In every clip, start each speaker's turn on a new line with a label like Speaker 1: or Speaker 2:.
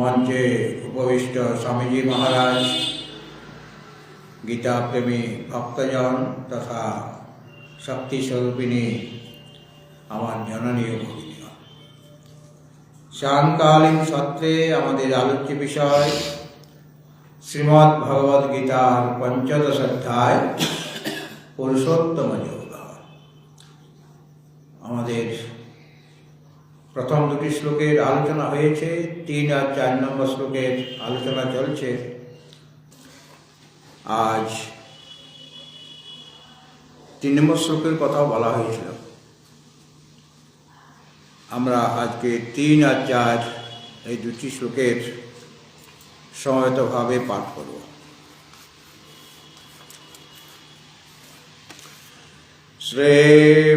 Speaker 1: মঞ্চে উপবিষ্ট স্বামীজি মহারাজ, গীতাপ্রেমী ভক্তজন তথা শক্তিস্বরূপিণী আমার জননী ও ভগিনীগণ, সায়ংকালীন সত্রে আমাদের আলোচ্য বিষয় শ্রীমদ্ ভগবদ গীতার পঞ্চদশ অধ্যায় পুরুষোত্তম যোগ। আমাদের প্রথম দুটি শ্লোকের আলোচনা হয়েছে, 3 আর 4 নম্বর শ্লোকের আলোচনা চলছে। আজ 3 নম্বর শ্লোকের কথাও বলা হয়েছিল। আমরা আজকে 3 আর 4 এই দুটি শ্লোকের সমবেতভাবে পাঠ করব। শ্রী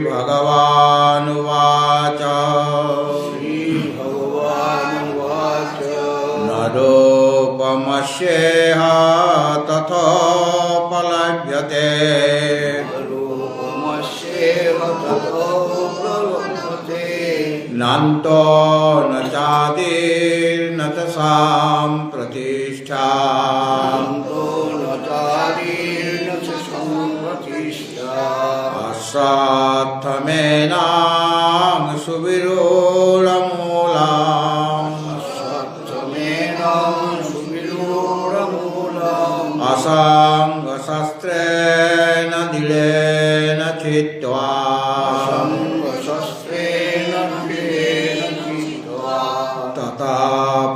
Speaker 1: ভগবানুবাচ নরোপমস্যেহ তথোপলভ্যতে নান্তো ন চাদির্ন চ সাম্প্রতিষ্ঠা অশ্বত্থমেনাং সুবিরূঢ়মূলাম অসঙ্গশস্ত্রেণ দৃঢ়েন চিত্ত্বা তথা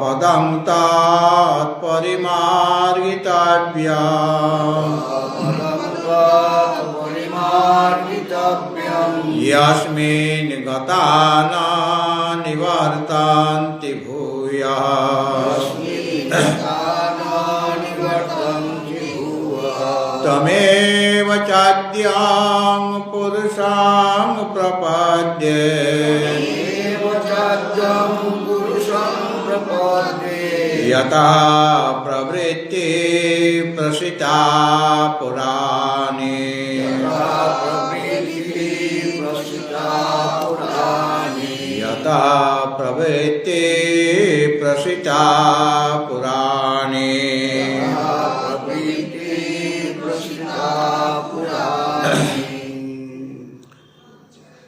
Speaker 1: পদং তৎপরিমার্গিতব্যম यस्मिन् गता न निवर्तन्ति भूयः तमेव चाद्यं पुरुषं प्रपद्ये यथा प्रवृत्ति प्रसिता पुराणे यथा प्रवृत्ति प्रसिता पुराणे।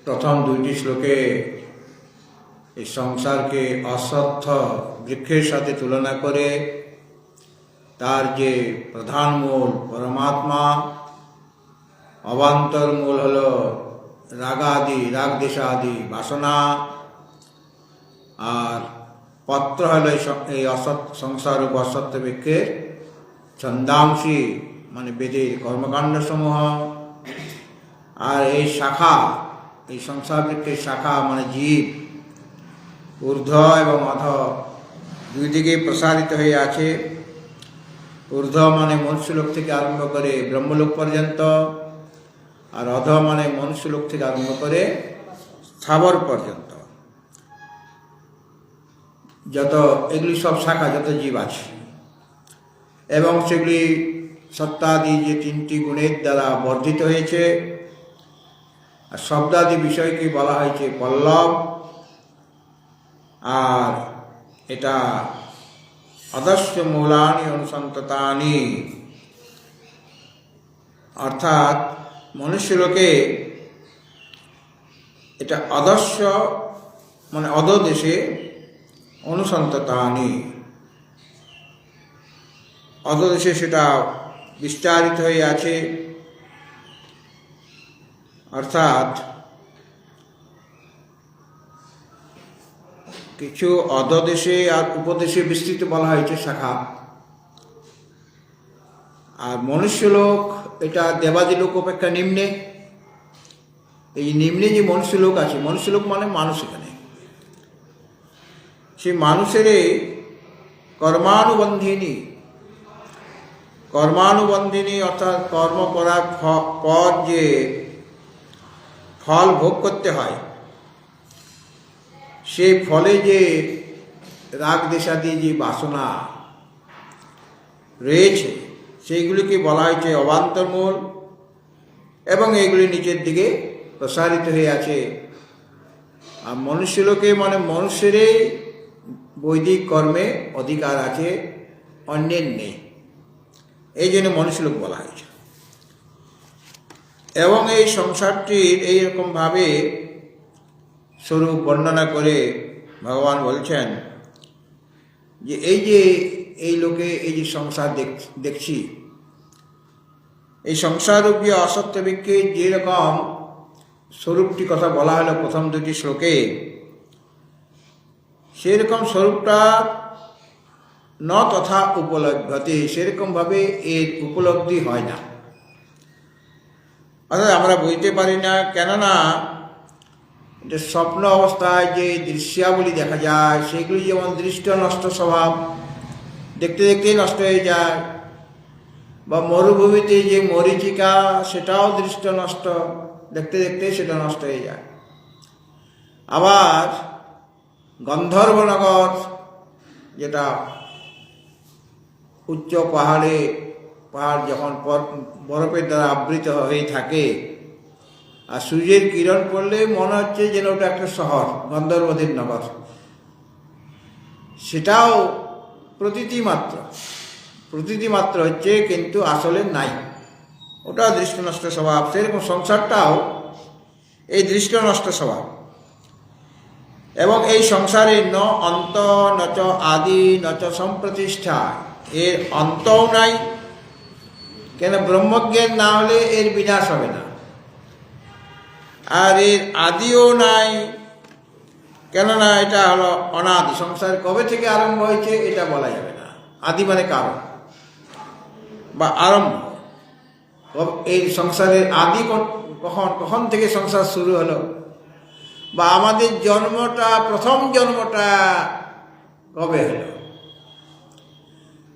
Speaker 1: প্রথম দুইটি শ্লোকে এই সংসারকে অশ্বত্থ বৃক্ষের সাথে তুলনা করে তার যে প্রধান মূল পরমাত্মা, অবান্তর মূল হল রাগাদি রাগদেশাদি বাসনা, আর পত্র হল এই সংসার ও অশ্বত্থ বৃক্ষের ছন্দাংশী মানে বেদের কর্মকাণ্ড সমূহ, আর এই শাখা এই সংসার বৃক্ষের শাখা মানে জীব ঊর্ধ্ব এবং অধ দুই দিকে প্রসারিত হয়ে আছে। ঊর্ধ্ব মানে মনুষ্যলোক থেকে আরম্ভ করে ব্রহ্মলোক পর্যন্ত, আর অধ মানে মনুষ্যলোক থেকে আরম্ভ করে স্থাবর পর্যন্ত। যত এগুলি সব শাখা, যত জীব আছে, এবং সেগুলি সত্তাদি যে 3টি গুণের দ্বারা বর্ধিত হয়েছে। আর শব্দাদি বিষয়কে বলা হয়েছে পল্লব, আর এটা অদস্য মূলানি অনুসন্ততানি, অর্থাৎ মনুষ্যলোকে এটা অদস্য মানে অধদেশে অনুসন্ততানি, অধদেশে সেটা বিস্তারিত হয়ে আছে। অর্থাৎ কিছু অধদেশে আর উপদেশে বিস্তৃত বলা হয়েছে শাখা। আর মনুষ্যলোক এটা দেবাদিলোক অপেক্ষা নিম্নে। এই নিম্নে যে মনুষ্যলোক আছে, মনুষ্যলোক মানে মানুষ, এখানে সেই মানুষের কর্মানুবন্ধিনী অর্থাৎ কর্ম করার পর যে ফল ভোগ করতে হয়, সেই ফলে যে রাগ দেশাদি যে বাসনা রয়েছে সেইগুলিকে বলা হয়েছে অবান্তরমূল, এবং এগুলি নিচের দিকে প্রসারিত হয়ে আছে। আর মনুষ্যলোকে মানে মনুষ্যেরই বৈদিক কর্মে অধিকার আছে, অন্যের নেই। এই জন্য মনুষ্যলোক বলা হয়েছে। এবং এই সংসারটির এইরকমভাবে স্বরূপ বর্ণনা করে ভগবান বলছেন যে এই লোকে এই যে সংসার দেখছি, এই সংসাররূপী অসত্য বৃক্ষে যেরকম স্বরূপটি কথা বলা হলো প্রথম দুটি শ্লোকে, সেরকম স্বরূপটা ন তথা উপলব্ধতে, সেরকমভাবে এর উপলব্ধি হয় না। অর্থাৎ আমরা বুঝতে পারি না, কেননা যে স্বপ্ন অবস্থায় যে দৃশ্যাবলী দেখা যায় সেগুলি যেমন দৃষ্ট নষ্ট স্বভাব, দেখতে দেখতেই নষ্ট হয়ে যায়, বা মরুভূমিতে যে মরীচিকা সেটাও দৃষ্ট নষ্ট, দেখতে দেখতেই সেটা নষ্ট হয়ে যায়। আবার গন্ধর্বনগর, যেটা উচ্চ পাহাড় যখন বরফের দ্বারা আবৃত হয়ে থাকে আর সূর্যের কিরণ পড়লে মনে হচ্ছে যেন ওটা একটা শহর, গন্ধর্বদের নগর, সেটাও প্রতীতি মাত্র হচ্ছে, কিন্তু আসলে নাই, ওটা দৃষ্ট নষ্ট স্বভাব। সেরকম সংসারটাও এই দৃষ্ট নষ্ট স্বভাব। এবং এই সংসারে ন অন্ত নচ আদি নচ সম্প্রতিষ্ঠা, এর অন্তও নাই, কেন ব্রহ্মজ্ঞান না হলে এর বিনাশ হবে না। আর এর আদিও নাই, কেননা এটা হলো অনাদি। সংসার কবে থেকে আরম্ভ হয়েছে এটা বলা যাবে না। আদি মানে কারণ বা আরম্ভ। এই সংসারের আদি কখন থেকে সংসার শুরু হলো, বা আমাদের প্রথম জন্মটা কবে হলো।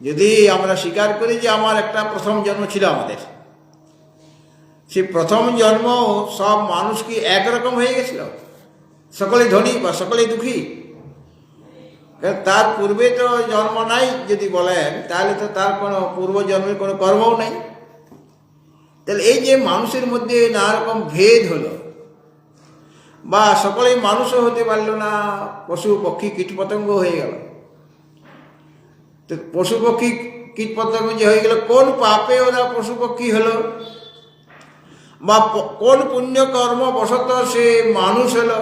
Speaker 1: যদি আমরা স্বীকার করি যে আমার একটা প্রথম জন্ম ছিল, আমাদের সেই প্রথম জন্ম সব মানুষ কি একরকম হয়ে গেছিল? সকলেই ধনী বা সকলেই দুঃখী? তার পূর্বে তো জন্ম নাই যদি বলেন, তাহলে তো তার কোনো পূর্বজন্মের কোনো কর্মও নাই। তাহলে এই যে মানুষের মধ্যে নানা রকম ভেদ হলো, বা সকলেই মানুষও হতে পারল না, পশু পক্ষী কীটপতঙ্গ হয়ে গেল। তো পশু পক্ষী কীটপতঙ্গ যে হয়ে গেল, কোন পাপে ওরা পশু পক্ষী হলো, বা কোন পুণ্যকর্ম বশত সে মানুষ হলো,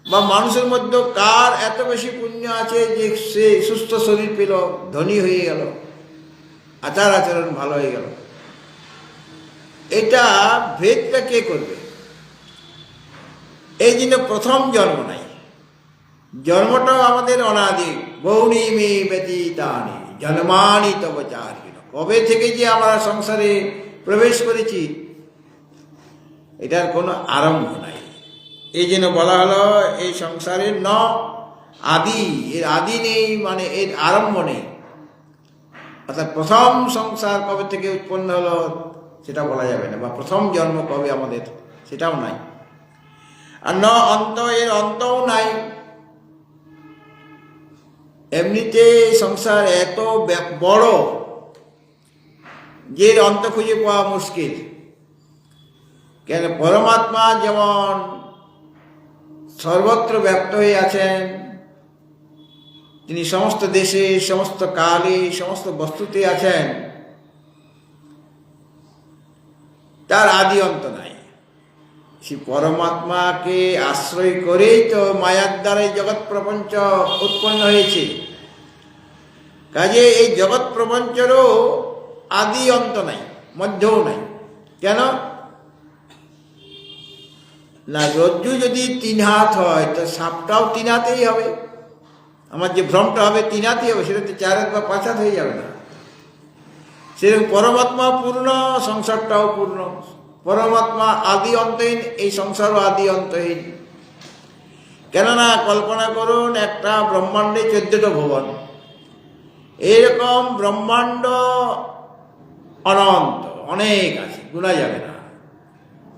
Speaker 1: বা মানুষের মধ্যে কার এত বেশি পুণ্য আছে যে সে সুস্থ শরীর পেল, ধনী হয়ে গেল, আচার আচরণ ভালো হয়ে গেল। এটা ভেদটা কে করবে? এই জন্য প্রথম জন্ম নাই, জন্মটাও আমাদের অনাদি। বহুনি মে ব্যতীতানি জন্মানি তব চারিণ, কবে থেকে যে আমরা সংসারে প্রবেশ করেছি এটার কোনো আরম্ভ নাই। এই জন্য বলা হলো এই সংসারের ন আদি, এর আদি নেই, মানে এর আরম্ভ নেই। অর্থাৎ প্রথম সংসার কবে থেকে উৎপন্ন হলো সেটা বলা যাবে না, বা প্রথম জন্ম কবে আমাদের সেটাও নাই। আর ন অন্ত, এর অন্তও নাই। এমনিতে সংসার এত বড় যে অন্ত খুঁজে পাওয়া মুশকিল। কেন পরমাত্মা যেমন সর্বত্র ব্যপ্ত হয়ে আছেন, তিনি সমস্ত দেশে, সমস্ত কালে, সমস্ত বস্তুতে আছেন, তার আদি অন্ত নাই। সেই পরমাত্মাকে আশ্রয় করেই তো মায়ার দ্বারাই জগৎ প্রপঞ্চ উৎপন্ন হয়েছে। কাজে এই জগৎ প্রপঞ্চেরও আদি অন্ত নাই, মধ্যও নাই। কেন না, রজ্জু যদি 3 হাত হয় তো সাপটাও 3 হাতেই হবে। আমার যে ভ্রমটা হবে 3 হাতেই হবে, সেটা তো 4 হাত বা 5 হাত হয়ে যাবে না। সেরকম পরমাত্মা পূর্ণ, সংসারটাও পূর্ণ। পরমাত্মা আদি অন্তহীন, এই সংসারও আদি অন্তহীন। কেননা কল্পনা করুন, একটা ব্রহ্মাণ্ডে 14টা ভুবন, এরকম ব্রহ্মাণ্ড অনন্ত, অনেক আছে, গুণা যাবে না।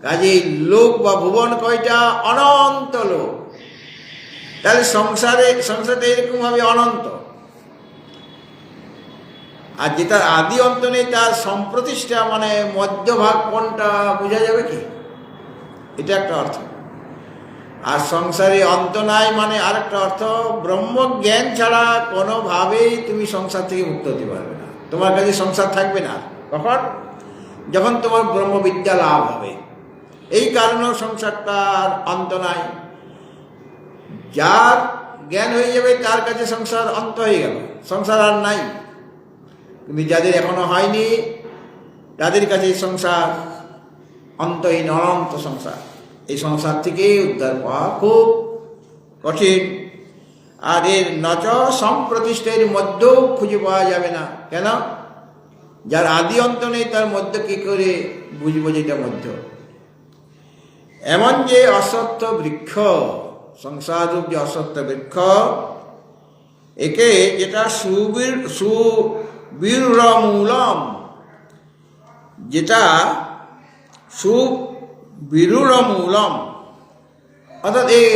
Speaker 1: কাজেই লোক বা ভুবন কয়টা? অনন্ত লোক। তাহলে সংসারটা এরকম ভাবে অনন্ত। আর যেটার আদি অন্ত নেই তার সম্প্রতিষ্ঠা, মানে মধ্যভাগ কোনটা বোঝা যাবে কি? এটা একটা অর্থ। আর সংসারে অন্ত নাই মানে আরেকটা অর্থ, ব্রহ্মজ্ঞান ছাড়া কোনোভাবেই তুমি সংসার থেকে মুক্ত হতে পারবে না। তোমার কাছে সংসার থাকবে না। কখন? যখন তোমার ব্রহ্মবিদ্যা লাভ হবে। এই কারণেও সংসারটার অন্ত নাই। যার জ্ঞান হয়ে যাবে তার কাছে সংসার অন্ত হয়ে গেল, সংসার আর নাই। কিন্তু যাদের এখনো হয়নি তাদের কাছে সংসার অন্তহীন, অনন্ত সংসার। এই সংসার থেকে উদ্ধার পাওয়া খুব কঠিন। আর এর নচ সম্প্রতিষ্ঠের মধ্যেও খুঁজে পাওয়া যাবে না। কেন? যার আদি অন্ত নেই তার মধ্যে কি করে বুঝবো যেটা মধ্য? এমন যে অসত্য বৃক্ষ, সংসাররূপ যে অসত্য বৃক্ষ, একে যেটা সুবিরূঢ়মূলম, যেটা সুবিরূঢ়মূলম, অর্থাৎ এই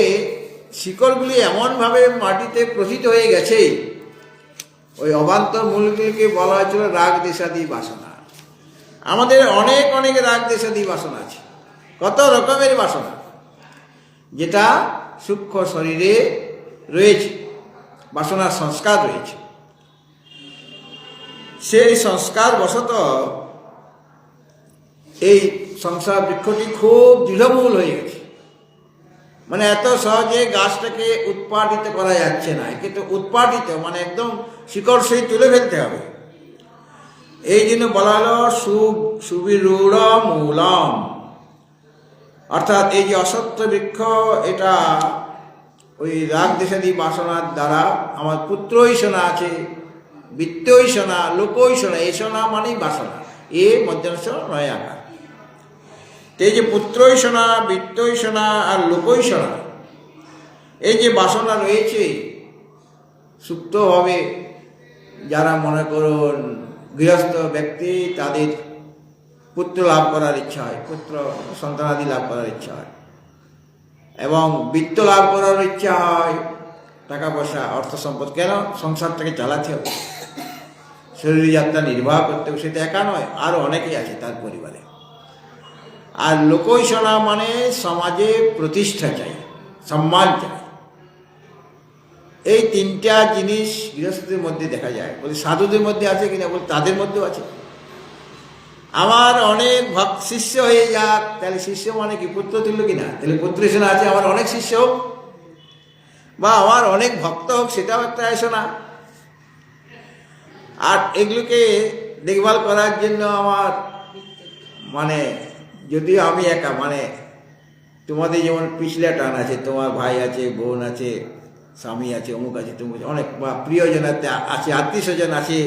Speaker 1: শিকড়গুলি এমনভাবে মাটিতে প্রথিত হয়ে গেছে, ওই অবান্তর মূলগুলিকে বলা হয়েছিল রাগ দেশাদি বাসনা। আমাদের অনেক অনেক রাগ দেশাদি বাসনা আছে, কত রকমের বাসনা, যেটা সূক্ষ্ম শরীরে রয়েছে, বাসনার সংস্কার রয়েছে। সেই সংস্কার বশত এই সংসার বৃক্ষটি খুব দৃঢ়মূল হয়ে গেছে। মানে এত সহজে গাছটাকে উৎপাদিত করা যাচ্ছে না। কিন্তু উৎপাদিত মানে একদম শিকড় সেই তুলে ফেলতে হবে। এই জন্য বলা হলো সুবিরূঢ়মূলম, অর্থাৎ এই যে অসত্য বৃক্ষ, এটা ওই রাগ দেশাদি বাসনার দ্বারা আমার পুত্রৈষণা আছে, বিত্তৈষণা, লোকৈষণা। এইষণা মানেই বাসনা, এ মধ্যাংশ নয় আকার। এই যে পুত্রৈষণা, বিত্তৈষণা আর লোকৈষণা, এই যে বাসনা রয়েছে, সুপ্তভাবে যারা মনে করুন গৃহস্থ ব্যক্তি, তাদের পুত্র লাভ করার ইচ্ছা হয়, পুত্র সন্তানাদি লাভ করার ইচ্ছা হয়, এবং বিত্ত লাভ করার ইচ্ছা হয়, টাকা পয়সা অর্থ সম্পদ। কেন? সংসারটাকে চালাতে হবে, শরীর যাত্রা নির্বাহ করতে হবে। সেটা একা নয়, আরও অনেকেই আছে তার পরিবারে। আর লোকৈষণা মানে সমাজে প্রতিষ্ঠা চাই, সম্মান চাই। এই তিনটা জিনিস গৃহস্থদের মধ্যে দেখা যায়। বলি সাধুদের মধ্যে আছে কিনা? বলি তাদের মধ্যেও আছে। আমার অনেক শিষ্য হয়ে যাক, তাহলে শিষ্য মানে কি? পুত্র তুল্য কিনা? তাহলে পুত্রেষণা আছে। আমার অনেক শিষ্য হোক বা আমার অনেক ভক্ত হোক, সেটাও একটা এষণা। আর এগুলোকে দেখভাল করার জন্য আমার মানে, যদিও আমি একা, মানে তোমাদের যেমন পিছলা টান আছে, তোমার ভাই আছে, বোন আছে, স্বামী আছে, অমুক আছে, তমুক অনেক, বা প্রিয়জন আছে, আত্মীয় স্বজন আছে।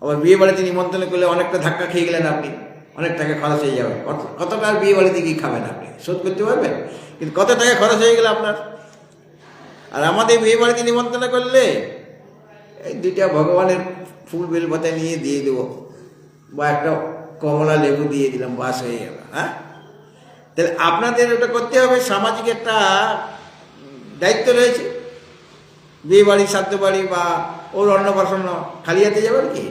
Speaker 1: আবার বিয়ে বাড়িতে নিমন্ত্রণ করলে অনেকটা ধাক্কা খেয়ে গেলেন আপনি, অনেক টাকা খরচ হয়ে যাবে। কত টাকার বিয়ে বাড়িতে কি খাবেন আপনি? শোধ করতে পারবেন? কিন্তু কত টাকা খরচ হয়ে গেলে আপনার। আর আমাদের বিয়ে বাড়িতে নিমন্ত্রণ করলে এই দুইটা ভগবানের ফুল বেলপাতা নিয়ে দিয়ে দেবো, বা একটা কমলা লেবু দিয়ে দিলাম, বাস হয়ে গেল। হ্যাঁ, তাহলে আপনাদের ওটা করতে হবে। সামাজিক একটা দায়িত্ব রয়েছে। বিয়ে বাড়ি, শ্রাদ্ধ বাড়ি বা ওর অন্নপ্রাশন খালি হাতে যাবেন কি?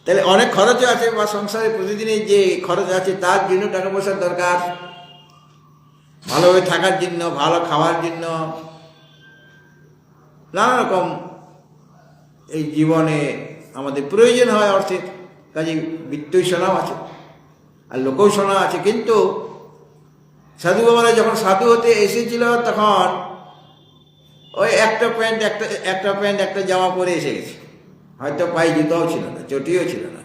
Speaker 1: তাহলে অনেক খরচও আছে, বা সংসারে প্রতিদিনের যে খরচ আছে তার জন্য টাকা পয়সার দরকার, ভালোভাবে থাকার জন্য, ভালো খাওয়ার জন্য, নানা রকম এই জীবনে আমাদের প্রয়োজন হয় অর্থের। কাজে বিত্তৈষণাও আছে আর লোকৈষণা আছে। কিন্তু সাধু বাবারা যখন সাধু হতে এসেছিল, তখন ওই একটা প্যান্ট একটা জামা পরে এসে গেছে, হয়তো পায়ে জুতাও ছিল না, চটিও ছিল না।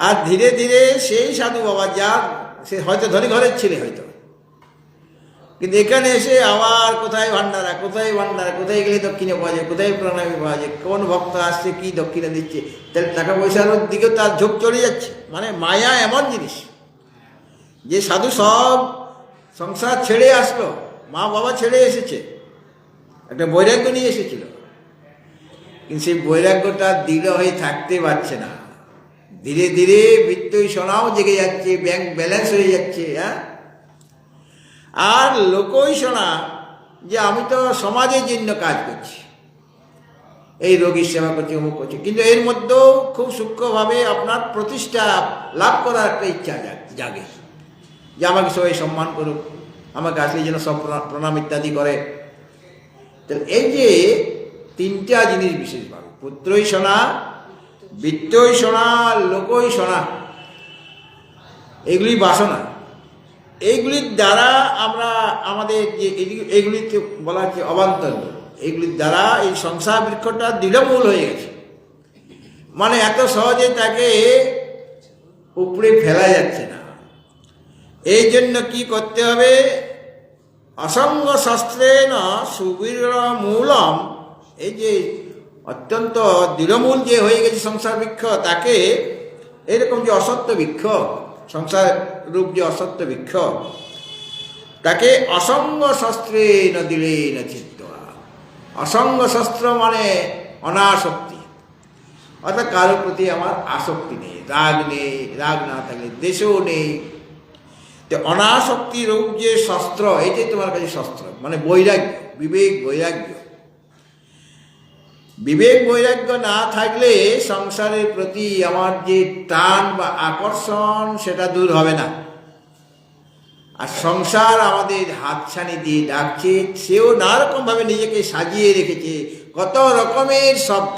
Speaker 1: আর ধীরে ধীরে সেই সাধু বাবা, যার সে হয়তো ধনী ঘরের ছেলে হয়তো, কিন্তু এখানে এসে আবার কোথায় ভান্ডারা, কোথায় গেলে দক্ষিণে পাওয়া যায়, কোথায় প্রণামী পাওয়া যায়, কোন ভক্ত আসছে, কি দক্ষিণে দিচ্ছে, তাহলে টাকা পয়সার দিকে তার ঝোঁক চলে যাচ্ছে। মানে মায়া এমন জিনিস যে সাধু সব সংসার ছেড়ে আসলো, মা বাবা ছেড়ে এসেছে, একটা বৈরাগ্য নিয়ে এসেছিল, কিন্তু সেই বৈরাগ্যটা দৃঢ় হয়ে থাকতে পারছে না। ধীরে ধীরে বিত্তৈষণাও জেগে যাচ্ছে, ব্যাংক ব্যালেন্স হয়ে যাচ্ছে। হ্যাঁ, আর লোকৈষণা, যে আমি তো সমাজের জন্য কাজ করছি, এই রোগীর সেবা করছি, অমুক করছি, কিন্তু এর মধ্যেও খুব সূক্ষ্মভাবে আপনার প্রতিষ্ঠা লাভ করার একটা ইচ্ছা জাগে, যে আমাকে সবাই সম্মান করুক, আমাকে আসলে যেন সব প্রণাম ইত্যাদি করে। তাহলে এই যে তিনটা জিনিস বিশেষভাবে, পুত্রই শোনা, বিত্তই শোনা, লোকই শোনা, এগুলি বাসনা। এইগুলির দ্বারা আমরা আমাদের যে এইগুলিকে বলা হচ্ছে অবান্তর, এইগুলির দ্বারা এই সংসার বৃক্ষটা দৃঢ়মূল হয়ে গেছে। মানে এত সহজে তাকে উপরে ফেলা যাচ্ছে না। এই জন্য কি করতে হবে? অসঙ্গ শাস্ত্রেণ সুবির মূলম, এই যে অত্যন্ত দৃঢ়মূল যে হয়ে গেছে সংসার বৃক্ষ, তাকে এরকম যে অসত্য বৃক্ষ, সংসার রূপ যে অসত্য বৃক্ষ, তাকে অসঙ্গ শাস্ত্রে ন দিলে ন চিত্ত। অসঙ্গ শাস্ত্র মানে অনাসক্তি, অর্থাৎ কারোর প্রতি আমার আসক্তি নেই, রাগ নেই, রাগ না থাকলে দেশও নেই। তো অনাসক্তি রূপ যে শাস্ত্র, এটাই তোমার কাছে শাস্ত্র, মানে বৈরাগ্য, বিবেক বৈরাগ্য। বিবেক বৈরাগ্য না থাকলে সংসারের প্রতি আমার যে টান বা আকর্ষণ সেটা দূর হবে না। আর সংসার আমাদের হাতছানি দিয়ে ডাকছে, সেও নানারকমভাবে নিজেকে সাজিয়ে রেখেছে, কত রকমের শব্দ,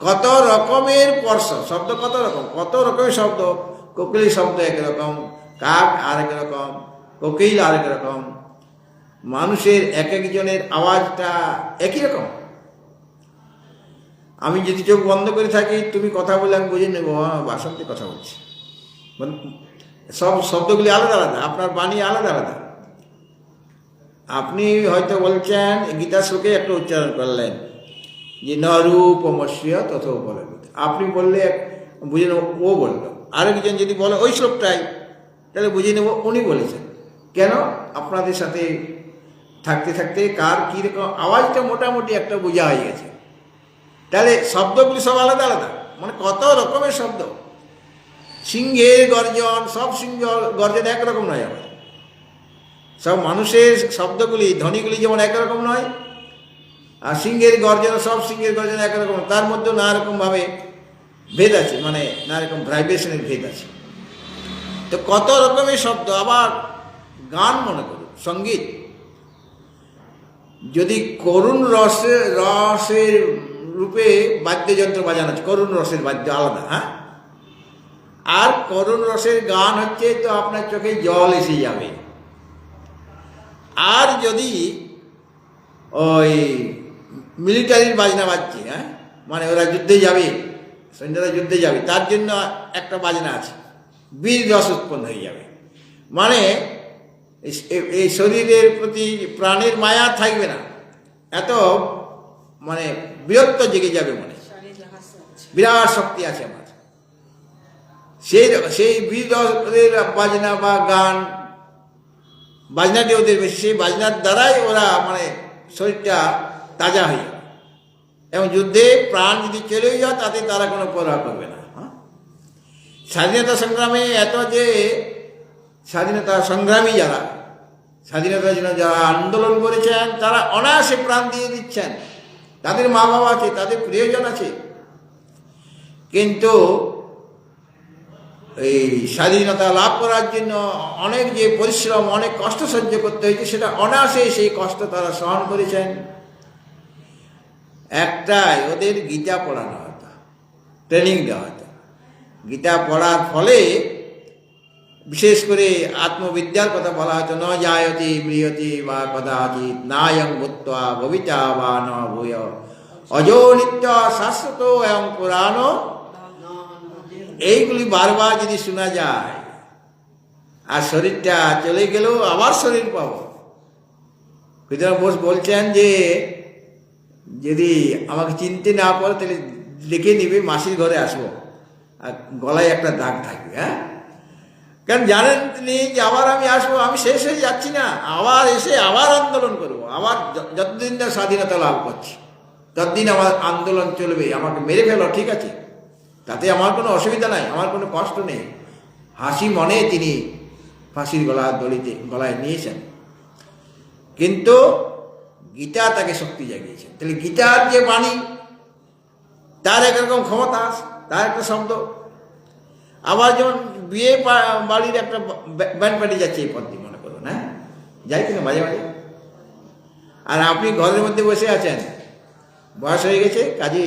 Speaker 1: কত রকমের স্পর্শ শব্দ, কত রকমের শব্দ। কোকিল শব্দ একরকম, কাক আরেক রকম, কোকিল আরেক রকম, মানুষের এক একজনের আওয়াজটা একই রকম। আমি যদি চোখ বন্ধ করে থাকি, তুমি কথা বলে আমি বুঝে নেবো বাসন্তী কথা বলছি। সব শব্দগুলি আলাদা আলাদা, আপনার বাণী আলাদা আলাদা। আপনি হয়তো বলছেন, গীতা শ্লোকে একটা উচ্চারণ করলেন যে ন রূপমস্য তথোপলব্ধি, আপনি বললে বুঝে নেব ও বলল। আরেকজন যদি বলে ওই শ্লোকটাই, তাহলে বুঝে নেব উনি বলেছেন। কেন? আপনাদের সাথে থাকতে থাকতে কার কীরকম আওয়াজটা মোটামুটি একটা বোঝা হয়ে গেছে। তাহলে শব্দগুলি সব আলাদা আলাদা, মানে কত রকমের শব্দ। সিংহের গর্জন, সব সিংহ গর্জন একরকম নয়। আবার সব মানুষের শব্দগুলি, ধ্বনিগুলি যেমন একরকম নয়, আর সিংহের গর্জন, সব সিংহের গর্জন একরকম, তার মধ্যেও নানা রকমভাবে ভেদ আছে, মানে নানা রকম ভাইব্রেশনের ভেদ আছে। তো কত রকমের শব্দ। আবার গান মনে করুন, সঙ্গীত, যদি করুণ রসের রূপে বাদ্যযন্ত্র বাজানো আছে, করুণ রসের বাদ্য আলাদা, হ্যাঁ, আর করুণ রসের গান হচ্ছে তো আপনার চোখে জল এসে যাবে। আর যদি ওই মিলিটারির বাজনা বাজছে, হ্যাঁ, মানে ওরা যুদ্ধে যাবে, সৈন্যরা যুদ্ধে যাবে, তার জন্য একটা বাজনা আছে, বীর রস উৎপন্ন হয়ে যাবে। মানে এই শরীরের প্রতি প্রাণের মায়া থাকবে না, এত মানে বিরক্ত জেগে যাবে, মনে বিরাট শক্তি আছে আমার। সেই বীর রসের বাজনা বা গান, বাজনাটি ওদের বেশি, সেই বাজনার দ্বারাই ওরা মানে শরীরটা তাজা হয়ে যাবে। এবং যুদ্ধে প্রাণ যদি চলেও যায় তাতে তারা কোনো পরোয়া করবে না। স্বাধীনতা সংগ্রামে এত যে স্বাধীনতা সংগ্রামী যারা, স্বাধীনতার জন্য যারা আন্দোলন করেছেন, তারা অনায়াসে প্রাণ দিয়ে দিচ্ছেন, তাদের মা বাবা আছে, তাদের প্রিয়জন আছে, কিন্তু এই স্বাধীনতা লাভ করার জন্য অনেক যে পরিশ্রম, অনেক কষ্ট সহ্য করতে হয়েছে, সেটা অনায়াসে সেই কষ্ট তারা সহন করেছেন। একটাই, ওদের গীতা পড়ানো হতো, ট্রেনিং দেওয়া হতো। গীতা পড়ার ফলে বিশেষ করে আত্মবিদ্যার কথা বলা হতো, ন জায়তি ম্রিয়তি বা কদাচিৎ নায়ং ভূত্বা ভবিতা বা ন ভূয় অজো নিত্য শাশ্বত এবং পুরাণ। এইগুলি বারবার যদি শোনা যায়, আর শরীরটা চলে গেলেও আবার শরীর পাবো। ক্ষুদিরাম বোস বলছেন যে যদি আমাকে চিনতে না পারে তাহলে লিখে নিবে, মাসির ঘরে আসবো, আর গলায় একটা দাগ থাকবে, হ্যাঁ, কারণ জানেন তিনি যে আবার আমি আসবো, আমি শেষ হয়ে যাচ্ছি না, আবার এসে আবার আন্দোলন করবো, আবার যতদিন না স্বাধীনতা লাভ করছি ততদিন আমার আন্দোলন চলবে। আমাকে মেরে ফেলো, ঠিক আছে, তাতে আমার কোনো অসুবিধা নাই, আমার কোনো কষ্ট নেই। হাসি মনে তিনি ফাঁসির গলায় নিয়েছেন। কিন্তু গীতা তাকে শক্তি জাগিয়েছে। তাহলে গীতার যে বাণী, তার একরকম ক্ষমতা, তার একটা শব্দ। আবার যেমন বিয়ে বাড়ির একটা ব্যান্ড পার্টি যাচ্ছে এই পদ্ধতি, মনে করুন, হ্যাঁ, যাই কিনা মাঝে মাঝে। আর আপনি ঘরের মধ্যে বসে আছেন, বয়স হয়ে গেছে, কাজে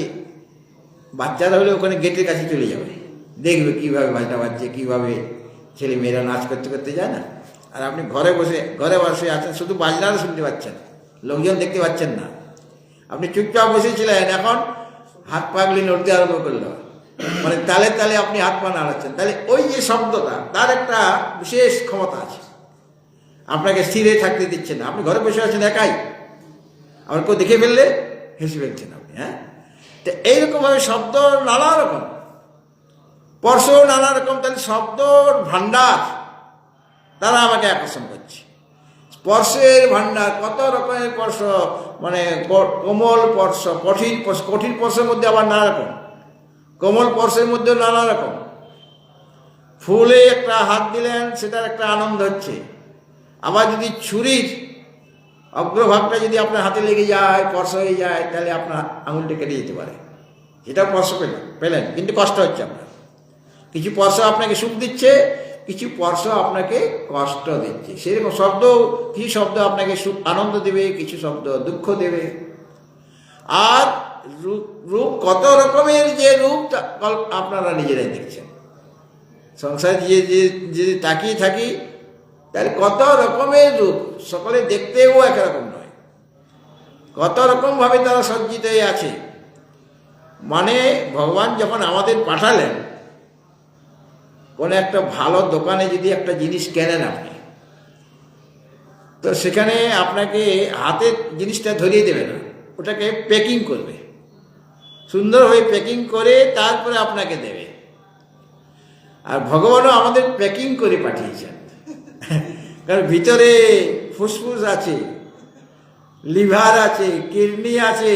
Speaker 1: বাচ্চারা হলে ওখানে গেটের কাছে চলে যাবে, দেখবে কীভাবে বাজনা বাজছে, কীভাবে ছেলে মেয়েরা নাচ করতে করতে যায় না। আর আপনি ঘরে বসে আছেন, শুধু বাজনারও শুনতে পাচ্ছেন, লোকজন দেখতে পাচ্ছেন না। আপনি চুপচাপ বসেছিলেন, এখন হাত পাগলি নড়তে আরম্ভ করলো, মানে তালে তালে আপনি হাত পা নাড়াচ্ছেন। তাহলে ওই যে শব্দটা, তার একটা বিশেষ ক্ষমতা আছে, আপনাকে স্থিরে থাকতে দিচ্ছে না। আপনি ঘরে বসে আছেন একাই, আবার কেউ দেখে ফেললে হেসে ফেলছেন আপনি। হ্যাঁ, তো এইরকমভাবে শব্দ নানা রকম, স্পর্শও নানা রকম। তাহলে শব্দর ভাণ্ডার তারা আমাকে আকর্ষণ করছে। স্পর্শের ভাণ্ডার, কত রকমের স্পর্শ, মানে কোমল স্পর্শ, কঠিন স্পর্শের মধ্যে আবার নানা রকম, কোমল স্পর্শের মধ্যে নানা রকম। ফুলে একটা হাত দিলেন, সেটার একটা আনন্দ হচ্ছে। আবার যদি ছুরির অগ্রভাগটা যদি আপনার হাতে লেগে যায়, স্পর্শ হয়ে যায়, তাহলে আপনার আঙুলটা কেটে যেতে পারে। সেটা স্পর্শ পেলেন, কিন্তু কষ্ট হচ্ছে আপনার। কিছু স্পর্শ আপনাকে সুখ দিচ্ছে, কিছু স্পর্শ আপনাকে কষ্ট দিচ্ছে। সেরকম শব্দ, কিছু শব্দ আপনাকে সুখ আনন্দ দেবে, কিছু শব্দ দুঃখ দেবে। আর রূপ, কত রকমের যে রূপ আপনারা নিজেরাই দেখছেন। সংসারে যদি তাকিয়ে থাকি, তাহলে কত রকমের রূপ, সকলে দেখতেও একরকম নয়, কত রকমভাবে তারা সজ্জিত হয়ে আছে। মানে ভগবান যখন আমাদের পাঠালেন, কোনো একটা ভালো দোকানে যদি একটা জিনিস কেনেন আপনি, তো সেখানে আপনাকে হাতে জিনিসটা ধরিয়ে দেবে না, ওটাকে প্যাকিং করবে, সুন্দরভাবে প্যাকিং করে তারপরে আপনাকে দেবে। আর ভগবানও আমাদের প্যাকিং করে পাঠিয়েছেন, কারণ ভিতরে ফুসফুস আছে, লিভার আছে, কিডনি আছে,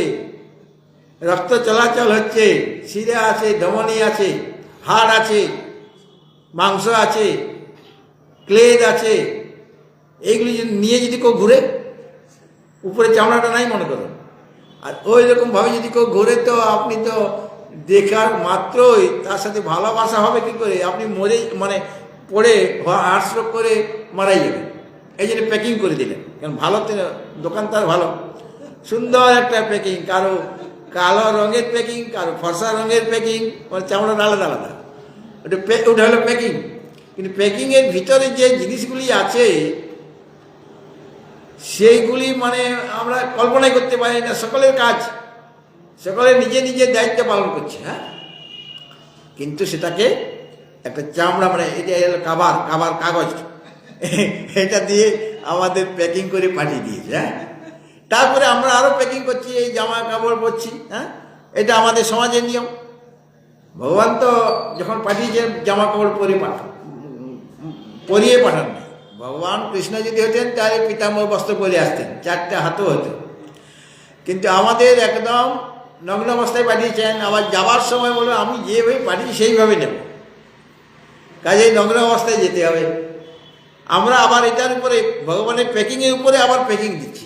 Speaker 1: রক্ত চলাচল হচ্ছে, শিরা আছে, ধমনী আছে, হাড় আছে, মাংস আছে, ক্লেদ আছে। এইগুলি নিয়ে যদি কেউ ঘুরে, উপরে চামড়াটা নাই মনে করুন, আর ওই রকমভাবে যদি কেউ ঘুরে, তো আপনি তো দেখার মাত্রই তার সাথে ভালোবাসা হবে কি করে? আপনি মানে পড়ে হার্ট স্ট্রোক করে মারাই যাবেন। এই জন্য প্যাকিং করে দিলেন, কারণ ভালো দোকান তার ভালো, সুন্দর একটা প্যাকিং, কারো কালো রঙের প্যাকিং, কারো ফর্সা রঙের প্যাকিং, মানে চামড়াটা আলাদা আলাদা, ওটা হলো প্যাকিং। কিন্তু প্যাকিংয়ের ভিতরে যে জিনিসগুলি আছে, সেইগুলি মানে আমরা কল্পনাই করতে পারি না। সকলের কাজ, সকলে নিজে নিজের দায়িত্ব পালন করছে। হ্যাঁ, কিন্তু সেটাকে একটা চামড়া, মানে এটা হলো কাবার কাগজ, এটা দিয়ে আমাদের প্যাকিং করে পাঠিয়ে দিয়েছে। হ্যাঁ, তারপরে আমরা আরো প্যাকিং করছি, এই জামা কাপড় পরছি। হ্যাঁ, এটা আমাদের সমাজের নিয়ম। ভগবান তো যখন পাঠিয়েছেন জামা কাপড় পরিয়ে পাঠান না। ভগবান কৃষ্ণ যদি হতেন, তাহলে পিতাম্বর বস্ত্র পরে আসতেন, 4টে হাতও হতো। কিন্তু আমাদের একদম নগ্ন অবস্থায় পাঠিয়েছেন। আবার যাবার সময় বলবে, আমি যেভাবে পাঠিয়েছি সেইভাবে নেব, কাজেই নগ্ন অবস্থায় যেতে হবে। আমরা আবার এটার উপরে, ভগবানের প্যাকিংয়ের উপরে আবার প্যাকিং দিচ্ছি।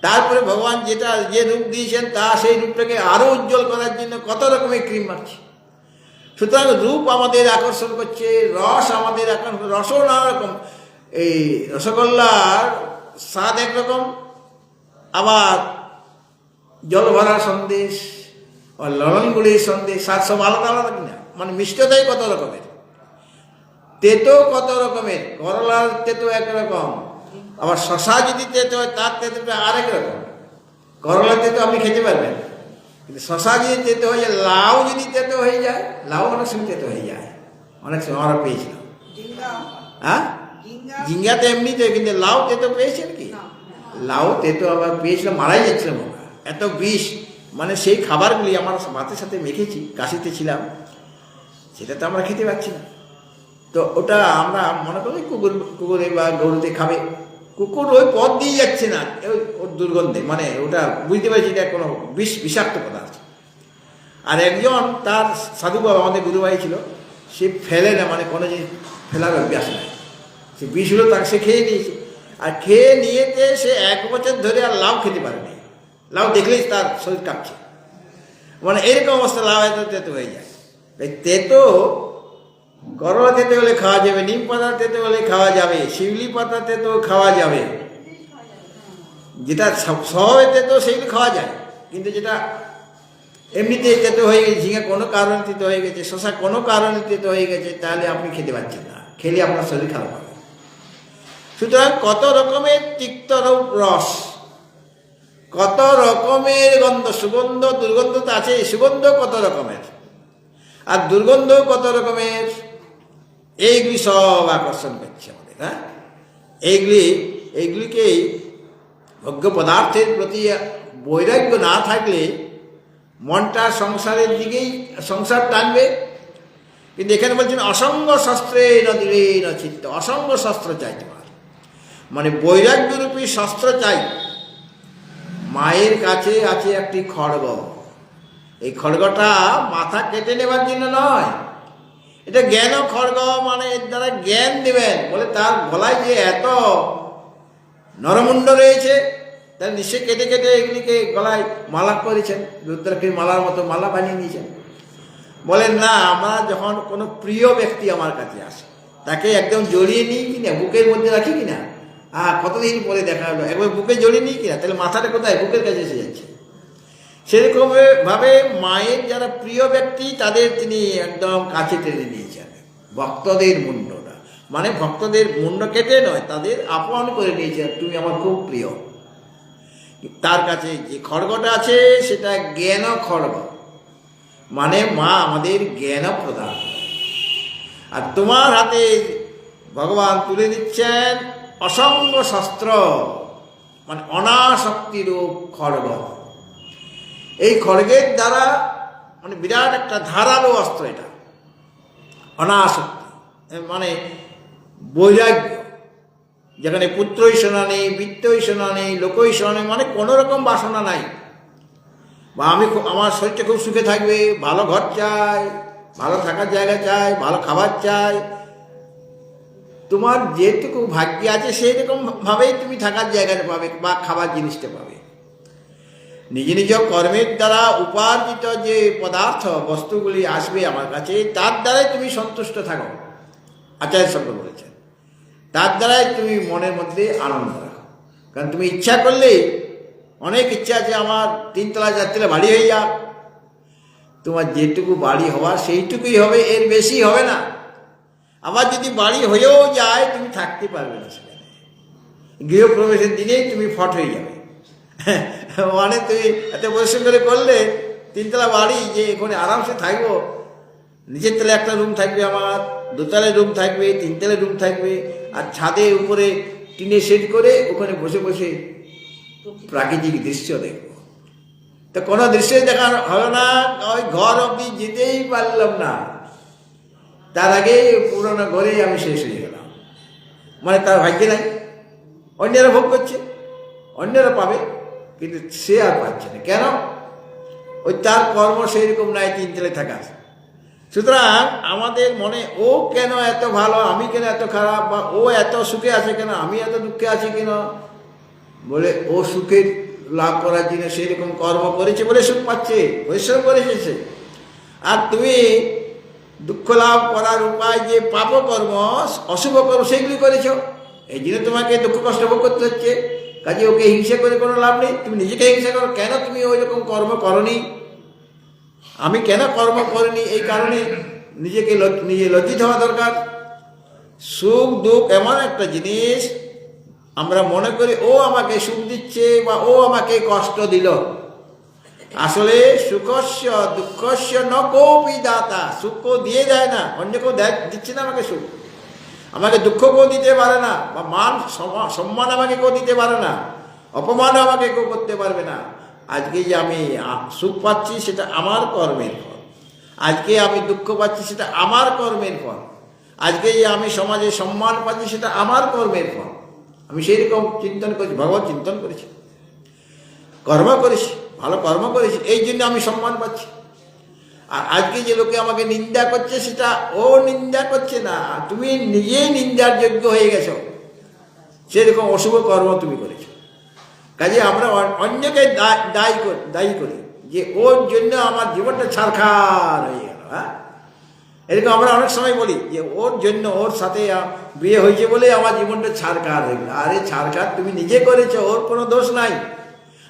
Speaker 1: তারপরে ভগবান যে রূপ দিয়েছেন, তা সেই রূপটাকে আরো উজ্জ্বল করার জন্য কত রকমের ক্রিম মারছি। সুতরাং রূপ আমাদের আকর্ষণ করছে, রস আমাদের আকর্ষণ, রসও নানা রকম। এই রসগোল্লার স্বাদ একরকম, আবার জল ভরা সন্দেশ, লবণগুলির সন্দেশ, স্বাদ সব আলাদা আলাদা কিনা, মানে মিষ্টতাই কত রকমের, তেতো কত রকমের। করলার তেতো একরকম, আবার শশা যদি তেতো হয়, তার তেতোটা আরেক রকম। করলার তেতো আপনি খেতে পারবেন, কিন্তু শশা যদি তেতো হয়ে যায়, লাউ যদি তেতো হয়ে যায়, লাউ অনেক সময় তেতো হয়ে যায়, অনেক সময় আমরা পেয়েছিলাম। হ্যাঁ, ঝিঙ্গা তো এমনিতে, কিন্তু লাউ তেতো পেয়েছেন কি? লাউ তেতো আবার পেয়েছিলাম, মারাই যাচ্ছিলাম আমরা, এত বিষ। মানে সেই খাবারগুলি আমার ভাতের সাথে মেখেছি, কাশিতে ছিলাম, সেটা তো আমরা খেতে পারছি না। তো ওটা আমরা মনে করি কুকুরে বা গরুতে খাবে, কুকুর ওই পথ দিয়ে যাচ্ছে না, ওর দুর্গন্ধে, মানে ওটা বুঝতে পারছি এটা কোনো বিষাক্ত পদার্থ। আর একজন, তার সাধু বাবা, আমাদের গুরুভাই ছিল, সে ফেলে না, মানে কোনো জিনিস ফেলার অভ্যাস নাই, সে বিষগুলো তাকে সে খেয়ে নিয়েছে। আর খেয়ে নিয়েতে সে 1 বছর ধরে আর লাউ খেতে পারেনি। লাউ দেখলেই তার শরীর কাঁপছে, মানে এরকম অবস্থা, লাউ এত তেতো হয়ে যায়। তাই তেতো করলা তেতো হলে খাওয়া যাবে, নিম পাতা তেতো হলে খাওয়া যাবে, শিউলি পাতা তেতো খাওয়া যাবে, যেটা স্বভাবে তেতো সেগুলো খাওয়া যায়। কিন্তু যেটা এমনিতে তেতো হয়ে গেছে, ঝিঙে কোনো কারণে তেতো হয়ে গেছে, শশা কোনো কারণে তেতো হয়ে গেছে, তাহলে আপনি খেতে পারছেন না, খেলে আপনার শরীর খারাপ হবে। সুতরাং কত রকমের তিক্তরূপ রস, কত রকমের গন্ধ, সুগন্ধ দুর্গন্ধ তো আছে, সুগন্ধ কত রকমের আর দুর্গন্ধ কত রকমের, এইগুলি সব আকর্ষণ করছে আমাদের। হ্যাঁ, এইগুলিকেই ভোগ্য পদার্থের প্রতি বৈরাগ্য না থাকলে মনটা সংসারের দিকেই সংসার টানবে। কিন্তু এখানে বলছেন অসঙ্গ শস্ত্রে নদীরে চিত্ত, অসঙ্গ শস্ত্র চাই তোমার, মানে বৈরাগ্যরূপী শস্ত্র চাই। মায়ের কাছে আছে একটি খড়গ, এই খড়গটা মাথা কেটে নেবার জন্য নয়, এটা জ্ঞান খড়গ, মানে এর দ্বারা জ্ঞান দেবেন বলে। তার গলায় যে এত নরমুণ্ড রয়েছে, তার নিশ্চয় কেটে কেটে এগুলিকে গলায় মালা করেছেন, রুদ্রাক্ষীর মালার মতো মালা বানিয়ে নিয়েছেন। বলেন না, আমরা যখন কোনো প্রিয় ব্যক্তি আমার কাছে আসে, তাকে একদম জড়িয়ে নিই কিনা, বুকের মধ্যে রাখি কিনা, কতদিন পরে দেখা হলো, একবার বুকে জড়িয়ে নিই কিনা, তাহলে মাথাটা কোথায়, বুকের কাছে এসে যাচ্ছে। সেরকম ভাবে মায়ের যারা প্রিয় ব্যক্তি তাদের তিনি একদম কাছে টেনে নিয়েছেন। ভক্তদের মুন্ডটা, মানে ভক্তদের মুন্ড কেটে নয়, তাদের আপন করে নিয়েছেন, তুমি আমার খুব প্রিয়। তার কাছে যে খড়গটা আছে সেটা জ্ঞান খড়গ, মানে মা আমাদের জ্ঞান প্রদান। আর তোমার হাতে ভগবান তুলে দিচ্ছেন অসঙ্গ শস্ত্র, মানে অনাসক্তিরূপ খড়গ। এই খড়গের দ্বারা মানে বিরাট একটা ধারালো অস্ত্র এটা, অনাসক্তি মানে বৈরাগ্য, যেখানে পুত্রই শোনা নেই, বিত্তই শোনা নেই, লোকই শোনা নেই, মানে কোনো রকম বাসনা নাই। বা আমি আমার শরীরটা খুব সুখে থাকবে, ভালো ঘর চাই, ভালো থাকার জায়গা চাই, ভালো খাবার চাই। তোমার যেটুকু ভাগ্যে আছে সেই রকম ভাবেই তুমি থাকার জায়গাটা পাবে বা খাবার জিনিসটা পাবে। নিজ নিজ কর্মের দ্বারা উপার্জিত যে পদার্থ বস্তুগুলি আসবে আমার কাছে, তার দ্বারাই তুমি সন্তুষ্ট থাকো, আচার্য শঙ্কর বলেছেন। তার দ্বারাই তুমি মনের মধ্যে আনন্দ রাখো। কারণ তুমি ইচ্ছা করলে, অনেক ইচ্ছা আছে আমার 3 তলা 4 তলা বাড়ি হয়ে যাক, তোমার যেটুকু বাড়ি হওয়ার সেইটুকুই হবে, এর বেশি হবে না। আবার যদি বাড়ি হয়েও যায় তুমি থাকতে পারবে না সেখানে, গৃহপ্রবেশের দিনেই তুমি ফট হয়ে যাবে। মানে তুমি এত পরিশ্রম করে করলে 3 তলা বাড়ি, যে এখানে আরামসে থাকবো, নিচের তলায় একটা রুম থাকবে আমার, 2 তলায় রুম থাকবে, 3 তলায় রুম থাকবে, আর ছাদের উপরে টিনে শেড করে ওখানে বসে বসে প্রাকৃতিক দৃশ্য দেখবো। তো কোনো দৃশ্য দেখা হলো না, ওই ঘর অবধি যেতেই পারলাম না, তার আগে পুরোনো ঘরেই আমি শেষ হয়ে গেলাম। মানে তার ভাগ্যে নাই, অন্যরা ভোগ করছে, অন্যরা পাবে, কিন্তু সে আর পাচ্ছে না। কেন? ওই তার কর্ম সেই রকম নাই 3 তলায় থাকা। সুতরাং আমাদের মনে ও কেন এত ভালো, আমি কেন এত খারাপ, বা ও এত সুখে আছে কেন, আমি এত দুঃখে আছি কেন, বলে ও সুখের লাভ করার জন্য সেই রকম কর্ম করেছে বলে সুখ পাচ্ছে, পরিশ্রম করেছে সে। আর তুমি দুঃখ লাভ করার উপায় যে পাপ কর্ম, অশুভ কর্ম, সেগুলি করেছ, এই জন্য তোমাকে দুঃখ কষ্ট ভোগ করতে হচ্ছে। কাজে ওকে হিংসা করে কোনো লাভ নেই, তুমি নিজেকে হিংসা করো। কেন তুমি ওই রকম কর্ম করনি, আমি কেন কর্ম করিনি, এই কারণে নিজে লজ্জিত হওয়া দরকার। সুখ দুঃখ এমন একটা জিনিস, আমরা মনে করি ও আমাকে সুখ দিচ্ছে বা ও আমাকে কষ্ট দিল। আসলে সুখস্য দুঃখস্য ন কোপি দাতা, সুখ কেউ দিয়ে দেয় না, অন্য কেউ দিচ্ছে না আমাকে সুখ, আমাকে দুঃখ কেউ দিতে পারে না, বা মান সম্মান আমাকে কেউ দিতে পারে না, অপমানও আমাকে কেউ করতে পারবে না। আজকে যে আমি সুখ পাচ্ছি সেটা আমার কর্মের ফল, আজকে আমি দুঃখ পাচ্ছি সেটা আমার কর্মের ফল, আজকে যে আমি সমাজে সম্মান পাচ্ছি সেটা আমার কর্মের ফল। আমি সেই রকম চিন্তন করেছি, ভগবত চিন্তন করেছি, কর্ম করেছি, ভালো কর্ম করেছি, এই জন্য আমি সম্মান পাচ্ছি। আর আজকে যে লোকে আমাকে নিন্দা করছে সেটা ও নিন্দা করছে না, তুমি নিজেই নিন্দার যোগ্য হয়ে গেছো, সেরকম অশুভ কর্ম তুমি করেছো। কাজে আমরা অন্যকে দায়ী করি যে ওর জন্য আমার জীবনটা ছারখার হয়ে গেল। হ্যাঁ, এরকম আমরা অনেক সময় বলি যে ওর জন্য, ওর সাথে বিয়ে হয়েছে বলে আমার জীবনটা ছাড়কার হয়ে গেল। আরে ছাড়কার তুমি নিজে করেছো, ওর কোনো দোষ নাই।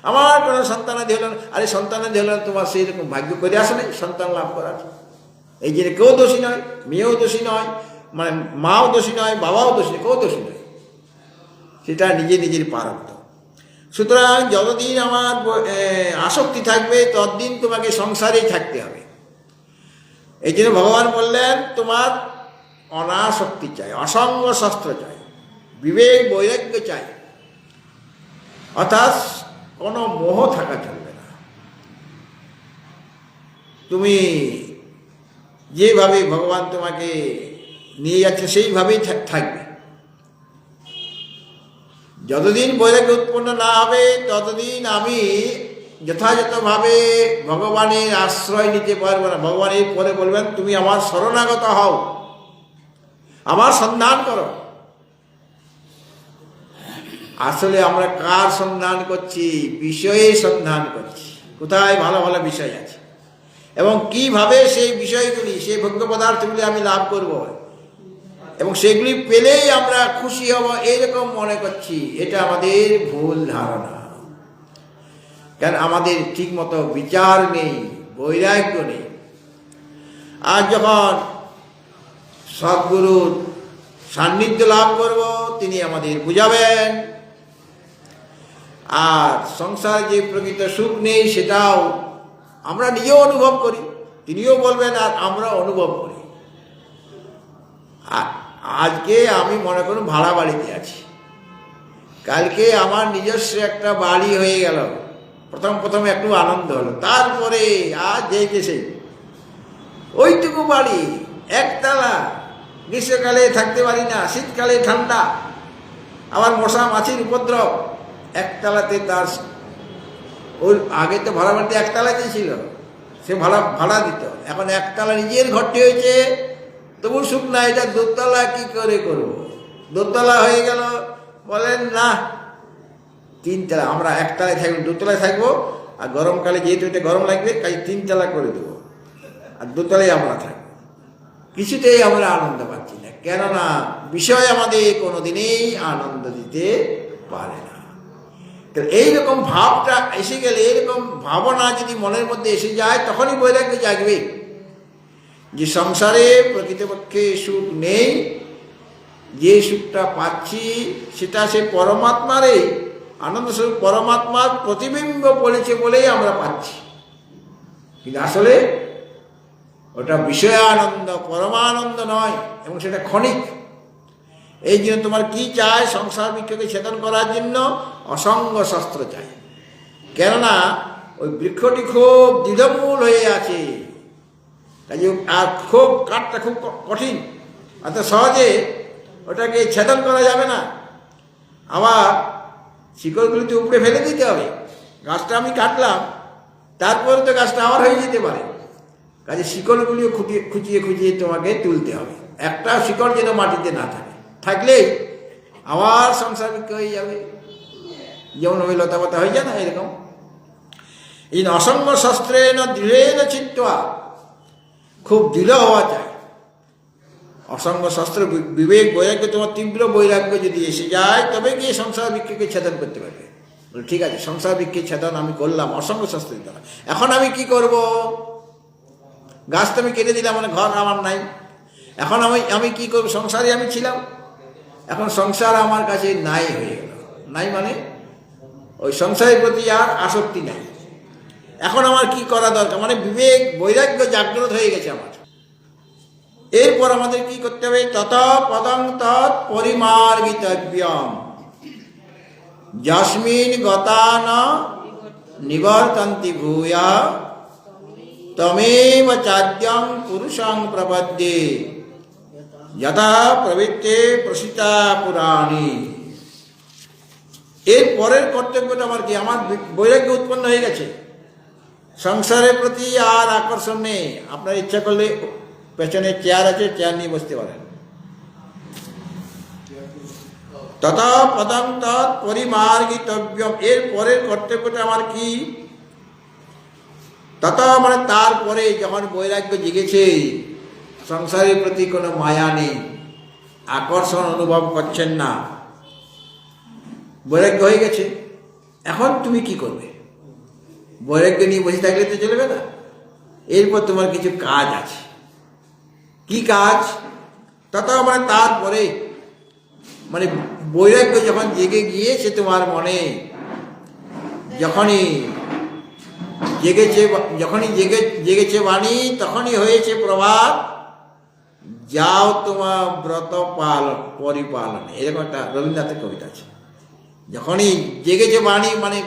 Speaker 1: আমার কোনো সন্তানাদি হলো না, আরে সন্তানাদি হলো না, তোমার সেই রকম ভাগ্য করে আসে নাই সন্তান লাভ করার। এই জন্য কেউ দোষী নয়, মেয়েও দোষী নয়, মানে মাও দোষী নয়, বাবাও দোষী নয়, কেউ দোষী নয়, সেটা নিজের প্রারব্ধ। সুতরাং যতদিন আমার আসক্তি থাকবে ততদিন তোমাকে সংসারেই থাকতে হবে। এই জন্য ভগবান বললেন তোমার অনাসক্তি চাই, অসঙ্গ শস্ত্র চাই, বিবেক বৈরাগ্য চাই, অর্থাৎ কোনো মোহ থাকা চলবে না। তুমি যেভাবে ভগবান তোমাকে নিয়ে যাচ্ছে সেইভাবেই থাকবে। যতদিন বৈরাগ্য উৎপন্ন না হবে ততদিন আমি যথাযথভাবে ভগবানের আশ্রয় নিতে পারবো না। ভগবান এই পরে বলবেন তুমি আমার শরণাগত হও, আমার সন্ধান করো। আসলে আমরা কার সন্ধান করছি? বিষয়ের সন্ধান করছি, কোথায় ভালো ভালো বিষয় আছে এবং কিভাবে সেই বিষয়গুলি, সেই ভোগ্য পদার্থগুলি আমি লাভ করব এবং সেগুলি পেলেই আমরা খুশি হব, এইরকম মনে করছি। এটা আমাদের ভুল ধারণা। কেন আমাদের ঠিক মতো বিচার নেই, বৈরাগ্য নেই। আর যখন সদ্গুরুর সান্নিধ্য লাভ করব তিনি আমাদের বুঝাবেন, আর সংসার যে প্রকৃত সুখ নেই সেটাও আমরা নিজেও অনুভব করি, তিনিও বলবেন আর আমরা অনুভব করি। আজকে আমি মনে করুন ভাড়া বাড়িতে আছি, কালকে আমার নিজস্ব একটা বাড়ি হয়ে গেল, প্রথম একটু আনন্দ হলো, তারপরে আর যেকে সেই ওইটুকু বাড়ি একতলা, গ্রীষ্মকালে থাকতে পারি না, শীতকালে ঠান্ডা, আবার মশা মাছির উপদ্রব, একতলাতে তার ওর আগে তো ভাড়া বাড়িতে একতলাতেই ছিল, সে ভাড়া দিত। এখন একতলা নিজের ঘরটি হয়েছে, তবু সুখ না। এটা দোতলা কি করে করবো? দোতলা হয়ে গেল, বলেন না তিনতলা, আমরা একতলায় থাকবো, দোতলায় থাকবো, আর গরমকালে যেহেতু এটা গরম লাগবে তাই তিনতলা করে দেবো, আর দোতলায় আমরা থাকবো। কিছুতেই আমরা আনন্দ পাচ্ছি না, কেননা বিষয় আমাদের কোনোদিনই আনন্দ দিতে পারে না। তো এইরকম ভাবটা এসে গেলে, এরকম ভাবনা যদি মনের মধ্যে এসে যায়, তখনই বৈরাগ্য জাগবে যে সংসারে প্রকৃতপক্ষে সুখ নেই, যে সুখটা পাচ্ছি সেটা সে পরমাত্মারই আনন্দ স্বরূপ, পরমাত্মার প্রতিবিম্ব পড়েছে বলেই আমরা পাচ্ছি। কিন্তু আসলে ওটা বিষয় আনন্দ, পরমানন্দ নয়, এবং সেটা ক্ষণিক। এই জন্য তোমার কি চাই? সংসার বৃক্ষকে ছেদন করার জন্য অসঙ্গ শস্ত্র চাই। কেননা ওই বৃক্ষটি খুব দৃঢ়মূল হয়ে আছে, আর খুব কাঠটা খুব কঠিন, অত সহজে ওটাকে ছেদন করা যাবে না। আবার শিকড়গুলিতে উপরে ফেলে দিতে হবে। গাছটা আমি কাটলাম, তারপরে তো গাছটা আবার হয়ে যেতে পারে, কাজে শিকড়গুলিও খুঁচিয়ে তোমাকে তুলতে হবে। একটা শিকড় যেন মাটিতে না থাকে, থাকলেই আবার সংসার বিক্রি হয়ে যাবে, যেমন ওই লতাপাতা হয়ে যায় না, এরকম। এই অসঙ্গ শস্ত্রে না দৃঢ় চিত্তা, খুব দৃঢ় হওয়া চাই। অসঙ্গ শস্ত্র বিবেক বৈরাগ্য, তোমার তীব্র বৈরাগ্য যদি এসে যায়, তবে গিয়ে সংসার বৃক্ষকে ছেদন করতে পারবে। বলে ঠিক আছে, সংসার বৃক্ষের ছেদন আমি করলাম অসঙ্গ শস্ত্রের দ্বারা, এখন আমি কি করব? গাছ তো আমি কেটে দিলাম, মানে ঘর আমার নাই, এখন আমি কি করব? সংসারে আমি ছিলাম, এখন সংসার আমার কাছে নাই হয়ে গেল। নাই মানে ওই সংসারের প্রতি আর আসক্তি নাই। এখন আমার কি করা দরকার? মানে বিবেক বৈরাগ্য জাগ্রত হয়ে গেছে আমার। এরপর আমাদের কি করতে হবে? তত পদং তৎ পরিমার্গিতব্যম যস্মিন গতা ন নিবর্তন্তি ভূয়া তমেব চাদ্যং পুরুষং প্রপদ্যে যথা প্রবৃত্তে প্রসিতা পুরাণী। এর পরের কর্তব্যটা আমার কি? আমার বৈরাগ্য উৎপন্ন হয়ে গেছে, সংসারের প্রতি আর আকর্ষণ নেই। আপনার ইচ্ছা করলে পেছনে চেয়ার আছে, চেয়ার নিয়ে বসতে পারেন। তথা পদং তৎ পরিমার্গিতব্যম, এর পরের কর্তব্যটা আমার কি? তথা মানে তারপরে যখন বৈরাগ্য জেগেছে, সংসারের প্রতি কোনো মায়া নেই, আকর্ষণ অনুভব করছেন না, বৈরাগ্য হয়ে গেছে। এখন তুমি কি করবে? বৈরাগ্য নিয়ে বসে থাকলে তো চলবে না। এরপর তোমার কিছু কাজ আছে। কি কাজ? মানে তারপরে মানে বৈরাগ্য যখন জেগে গিয়েছে তোমার মনে, যখনই জেগেছে বাণী, তখনই হয়েছে প্রভাত, যাও তোমার ব্রত পরিপালনে। এরকম একটা রবীন্দ্রনাথের কবিতা আছে। যখনই জেগেছে বাণী, মানে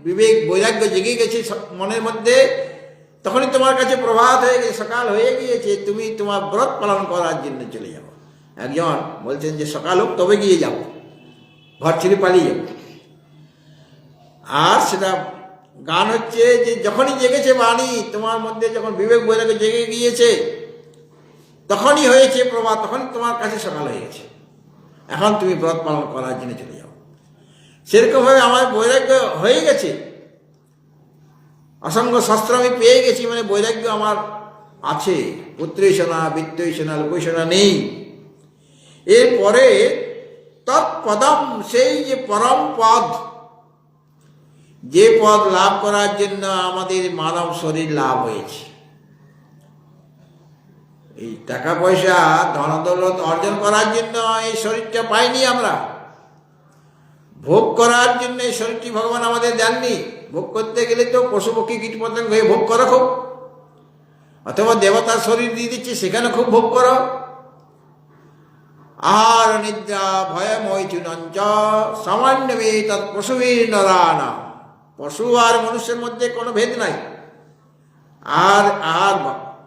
Speaker 1: বিবেক বৈরাগ্য জেগে গেছে মনের মধ্যে, তখনই তোমার কাছে প্রভাত হয়ে গেছে, সকাল হয়ে গিয়েছে, তুমি তোমার ব্রত পালন করার জন্য চলে যাবো। একজন বলছেন যে সকাল হোক তবে গিয়ে যাবো, ঘর ছেড়ে পালিয়ে যাবো। আর সেটা গান হচ্ছে যে যখনই জেগেছে বাণী তোমার মধ্যে, যখন বিবেক বৈরাগ্য জেগে গিয়েছে, তখনই হয়েছে প্রভাত, তখনই তোমার কাছে সকাল হয়ে গেছে, এখন তুমি ব্রত পালন করার জন্য চলে যাও। সেরকমভাবে আমার বৈরাগ্য হয়ে গেছে, অসংখ্য শাস্ত্র আমি পেয়ে গেছি, মানে বৈরাগ্য আমার আছে, পুত্রেষণা বিত্তষণা লোকষণা নেই। এরপরে তৎপদম, সেই যে পরম পদ, যে পদ লাভ করার জন্য আমাদের মানব শরীর লাভ হয়েছে। এই টাকা পয়সা ধনদৌলত অর্জন করার জন্য এই শরীরটা পাইনি আমরা, ভোগ করার জন্য এই শরীরটি ভগবান আমাদের দেননি। ভোগ করতে গেলে তো পশু পক্ষী কীট পতঙ্গ হয়ে ভোগ করো খুব, অথবা দেবতার শরীর দিয়ে দিচ্ছে, সেখানে খুব ভোগ করো। আহার নিদ্রা ভয় মৈথুনঞ্চ সামান্যমে তৎ পশুবীর নরানা। পশু আর মানুষের মধ্যে কোনো ভেদ নাই। আর আহার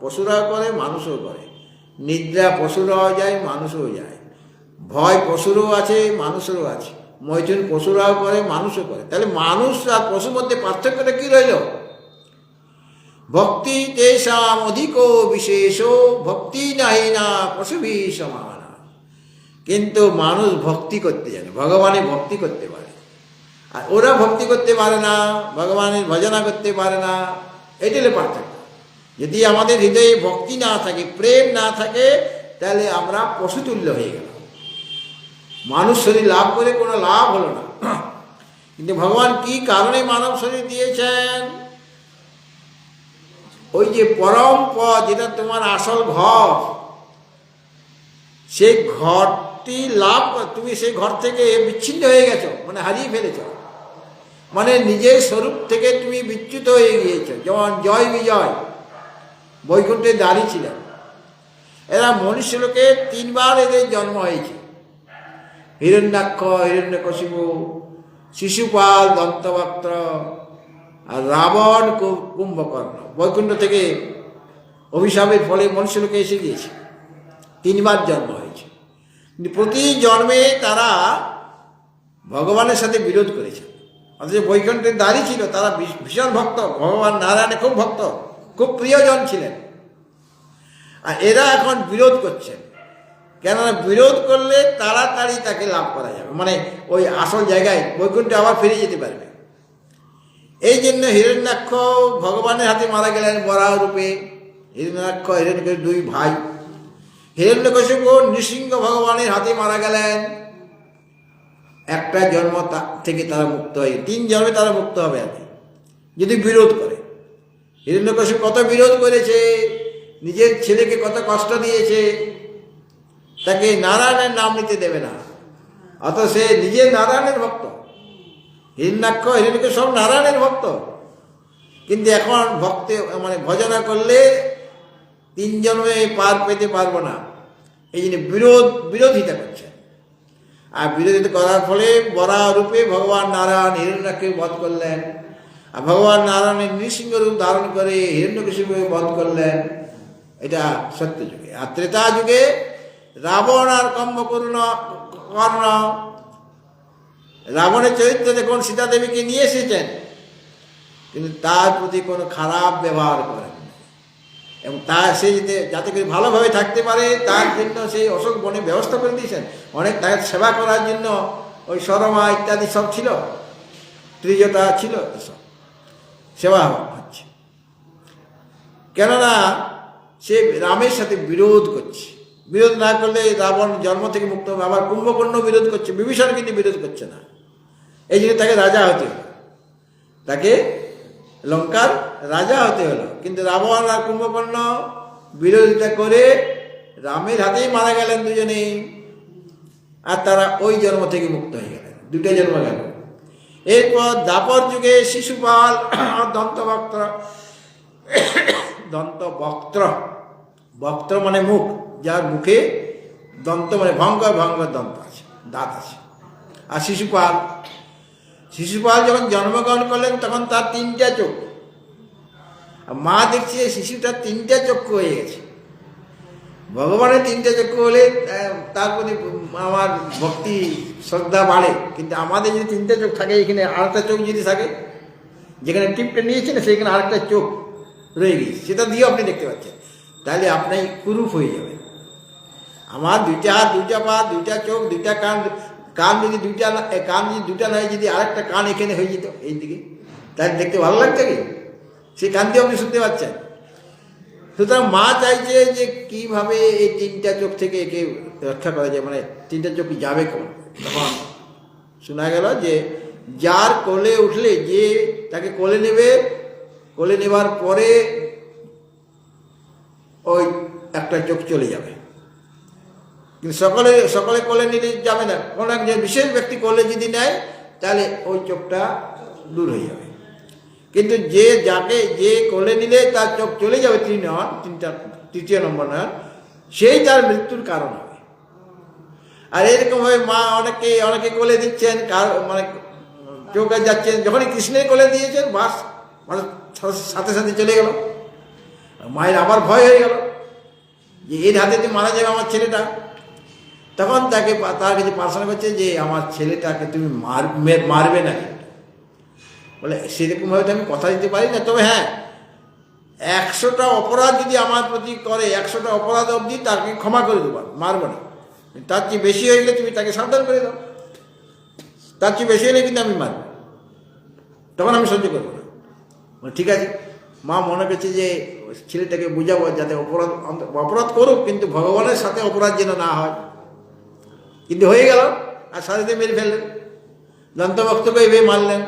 Speaker 1: পশুরাও করে, মানুষও করে। নিদ্রা পশুরাও যায়, মানুষও যায়। ভয় পশুরও আছে, মানুষেরও আছে। মৈথুন পশুরাও করে, মানুষও করে। তাহলে মানুষ আর পশুর মধ্যে পার্থক্যটা কি রইল? ভক্তি তেষাম অধিক বিশেষ, ভক্তি নাহি না পশুভি সমানা। কিন্তু মানুষ ভক্তি করতে জানে, ভগবানের ভক্তি করতে পারে, আর ওরা ভক্তি করতে পারে না, ভগবানের ভজনা করতে পারে না। এটাই হলো পার্থক্য। যদি আমাদের হৃদয়ে ভক্তি না থাকে, প্রেম না থাকে, তাহলে আমরা পশুতুল্য হয়ে গেলাম। মানুষ শরীর লাভ করে কোনো লাভ হলো না। কিন্তু ভগবান কি কারণে মানব শরীর দিয়েছেন? ওই যে পরম পদ, যেটা তোমার আসল ঘর, সেই ঘরটি লাভ, তুমি সেই ঘর থেকে বিচ্ছিন্ন হয়ে গেছো, মানে হারিয়ে ফেলেছ, মানে নিজের স্বরূপ থেকে তুমি বিচ্যুত হয়ে গিয়েছো। যেমন জয় বিজয় বৈকুণ্ঠে দাঁড়িয়ে ছিলেন, এরা মনুষ্যলোকে 3 বার এদের জন্ম হয়েছে। হিরণ্যাক্ষ, হিরণ্যকশিপু, শিশুপাল, দন্তবক্ত্র, আর রাবণ, কুম্ভকর্ণ। বৈকুণ্ঠ থেকে অভিশাপের ফলে মনুষ্যলোকে এসে গিয়েছে, 3 বার জন্ম হয়েছে। কিন্তু প্রতি জন্মে তারা ভগবানের সাথে বিরোধ করেছে। অথচ বৈকুণ্ঠের দাঁড়িয়ে ছিল, তারা ভীষণ ভক্ত, ভগবান নারায়ণের খুব ভক্ত, খুব প্রিয়জন ছিলেন। আর এরা এখন বিরোধ করছেন। কেননা বিরোধ করলে তাড়াতাড়ি তাকে লাভ করা যাবে, মানে ওই আসল জায়গায় বৈকুণ্ঠে আবার ফিরে যেতে পারবে। এই জন্য হিরণ্যাক্ষ ভগবানের হাতে মারা গেলেন বরাহ রূপে। হিরণ্যাক্ষ, হিরণ্যকশিপু 2 ভাই। হিরণ্যকশিপু নৃসিংহ ভগবানের হাতে মারা গেলেন। একটা জন্ম থেকে তারা মুক্ত হয়, 3 জন্মে তারা মুক্ত হবে আর কি, যদি বিরোধ করে। হিরণ্যকশিপু কত বিরোধ করেছে, নিজের ছেলেকে কত কষ্ট দিয়েছে, তাকে নারায়ণের নাম নিতে দেবে না, অত সে নিজে নারায়ণের ভক্ত। হিরণ্যাক্ষ, হিরণ্যকশিপু সব নারায়ণের ভক্ত, কিন্তু এখন ভক্তে মানে ভজনা করলে 3 জন্মে পার পেতে পারবো না। এই জন্য বিরোধিতা করছে। আর বিরোধিতা করার ফলে বরাহ রূপে ভগবান নারায়ণ হিরণ্যাক্ষকে বধ করলেন, আর ভগবান নারায়ণের নৃসিংহ রূপ ধারণ করে হিরণ্যকশিপুকে বধ করলেন। এটা সত্য যুগে। আর ত্রেতা যুগে রাবণ আর কুম্ভকর্ণ, রাবণের চরিত্র দেখুন, সীতা দেবীকে নিয়ে এসেছেন, কিন্তু তার প্রতি কোনো খারাপ ব্যবহার করেন, এবং সে যাতে করে ভালোভাবে থাকতে পারে তার জন্য সেই অশোক বনে ব্যবস্থা করে দিয়েছেন। অনেক তার সেবা করার জন্য ওই সরমা ইত্যাদি সব ছিল, ত্রিজটা ছিল, এসব সেবা হচ্ছে। কেননা সে রামের সাথে বিরোধ করছে। বিরোধ না করলে রাবণ জন্ম থেকে মুক্ত হবে। আবার কুম্ভকর্ণ বিরোধ করছে, বিভীষণ কিন্তু বিরোধ করছে না। এই জন্য তাকে রাজা হতে হলো, তাকে লঙ্কার রাজা হতে হলো। কিন্তু রাবণ আর কুম্ভকর্ণ বিরোধিতা করে রামের হাতেই মারা গেলেন দুজনেই, আর তারা ওই জন্ম থেকে মুক্ত হয়ে গেলেন, দুটো জন্ম গেল। এরপর দ্বাপর যুগে শিশুপাল দন্তবক্ত্র, দন্তবক্ত্র, বক্ত্র মানে মুখ, যার মুখে দন্ত মানে ভয়ঙ্কর ভয়ঙ্কর দন্ত আছে, দাঁত আছে। আর শিশুপাল, শিশুপাল যখন জন্মগ্রহণ করলেন তখন তার 3টা চোখ। মা দেখছে শিশুটার 3টা চক্ষু হয়ে গেছে। ভগবানের 3টা চক্ষু হলে তার প্রতি আমার ভক্তি শ্রদ্ধা বাড়ে, কিন্তু আমাদের যদি 3টা চোখ থাকে, এখানে আরেকটা চোখ যদি থাকে, যেখানে টিপটা নিয়েছেন সেখানে আরেকটা চোখ রয়ে গেছে, সেটা দিয়েও আপনি দেখতে পাচ্ছেন, তাহলে আপনি কুরূপ হয়ে যাবেন। আমার 2টা হাত, 2টা পা, 2টা চোখ, 2টা কান, কান যদি 2টা, কান যদি 2টা নয়, যদি আরেকটা কান এখানে হয়ে যেত এইদিকে, তাহলে দেখতে ভালো লাগছে কি? সেই কান দিয়ে আপনি শুনতে পাচ্ছেন। সুতরাং মা চাইছে যে কিভাবে এই 3টা চোখ থেকে একে রক্ষা করা যায়, মানে 3টা চোখ যাবে কোন। তখন শোনা গেল যে যার কোলে উঠলে, যে তাকে কোলে নেবে, কোলে নেবার পরে ওই একটা চোখ চলে যাবে। কিন্তু সকলে সকলে কোলে নিলে যাবে না, কোনো একজন বিশেষ ব্যক্তি কোলে যদি নেয় তাহলে ওই চোখটা দূর হয়ে যাবে। কিন্তু যে যাকে যে কোলে নিলে তার চোখ চলে যাবে, 3 নম্বর নয়, সেই তার মৃত্যুর কারণ হবে। আর এরকমভাবে মা অনেকে কোলে দিচ্ছেন, মানে চোখ যাচ্ছেন, যখনই কৃষ্ণের কোলে দিয়েছেন বাস, মানে সাথে সাথে চলে গেল। মায়ের আবার ভয় হয়ে গেল যে এর হাতে তো মারা যাবে আমার ছেলেটা। তখন তার কাছে প্রার্থনা করছে যে আমার ছেলেটাকে তুমি মারবে না। বলে সেরকমভাবে তো আমি কথা দিতে পারি না, তবে হ্যাঁ 100টা অপরাধ যদি আমার প্রতি করে, 100টা অপরাধ অবধি তাকে ক্ষমা করে দেবো, মারবো না। তার চেয়ে বেশি হয়ে গেলে তুমি তাকে সাবধান করে দাও, তার চেয়ে বেশি হলে কিন্তু আমি মারব, তখন আমি সহ্য করবো না। ঠিক আছে। মা মনে করছে যে ছেলেটাকে বুঝাবো যাতে অপরাধ করুক, কিন্তু ভগবানের সাথে অপরাধ যেন না হয়। কিন্তু হয়ে গেল, আর সাথে মেরে ফেললেন, দন্তভক্তকে এভাবে মারলেন।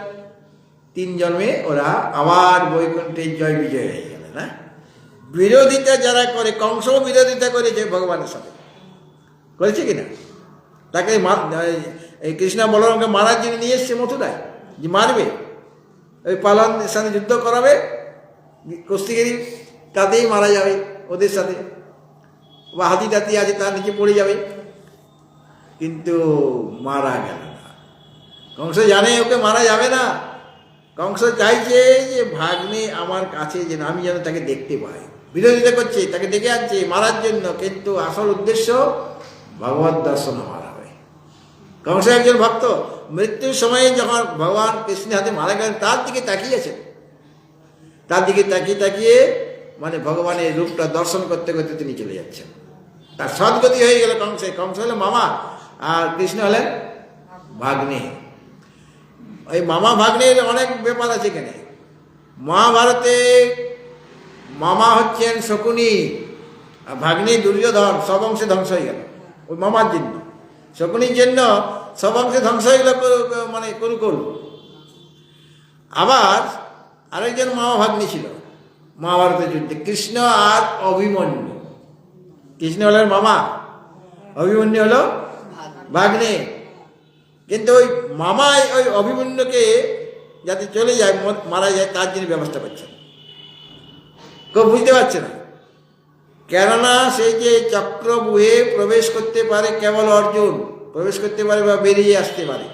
Speaker 1: 3 জন্মে ওরা আবার বৈকুণ্ঠের জয় বিজয় হয়ে গেল না। বিরোধিতা যারা করে, কংস বিরোধিতা করেছে ভগবানের সাথে, করেছে কিনা? তাকে এই কৃষ্ণ বলরামকে মারার জন্য নিয়ে এসছে মথুরায়, যে মারবে, ওই পালনের সাথে যুদ্ধ করাবে, কুস্তিগিরি, তাতেই মারা যাবে ওদের সাথে, বা হাতি টাতি আছে তার নিচে পড়ে যাবে, কিন্তু মারা গেল না। কংস জানে ওকে মারা যাবে না। কংস চাইছে যে ভাগ্নে আমার কাছে যেন, আমি যেন তাকে দেখতে পাই। বিরোধিতা করছে, তাকে ডেকে আনছে মারার জন্য, কিন্তু আসল উদ্দেশ্য ভগবত দর্শন হওয়ার হবে। কংস একজন ভক্ত, মৃত্যুর সময়ে যখন ভগবান কৃষ্ণের হাতে মারা গেলেন, তার দিকে তাকিয়েছেন, তার দিকে তাকিয়ে তাকিয়ে মানে ভগবানের রূপটা দর্শন করতে করতে তিনি চলে যাচ্ছেন। তার সদ্গতি হয়ে গেল কংসে। কংস হলেন মামা, আর কৃষ্ণ হলেন ভাগ্নে। ওই মামা ভাগ্নের অনেক ব্যাপার আছে এখানে। মহাভারতে মামা হচ্ছেন শকুনি, আর ভাগ্নে দুর্যোধন, সব অংশে ধ্বংস হয়ে গেল ওই মামার জন্য। শকুনির জন্য সব অংশে ধ্বংস হয়ে গেল, মানে কুরুকুল। আবার আরেকজন মামা ভাগ্নি ছিল মহাভারতের যুদ্ধে, কৃষ্ণ আর অভিমন্যু। কৃষ্ণ হলেন মামা, অভিমন্যু হলো ভাগ্নে। কিন্তু ওই মামাই ওই অভিমন্যুকে যাতে চলে যায়, মারা যায়, তার জন্য ব্যবস্থা করছেন। কেউ বুঝতে পারছে না, কেননা সেই যে চক্রবুহে প্রবেশ করতে পারে কেবল অর্জুন, প্রবেশ করতে পারে বা বেরিয়ে আসতে পারে।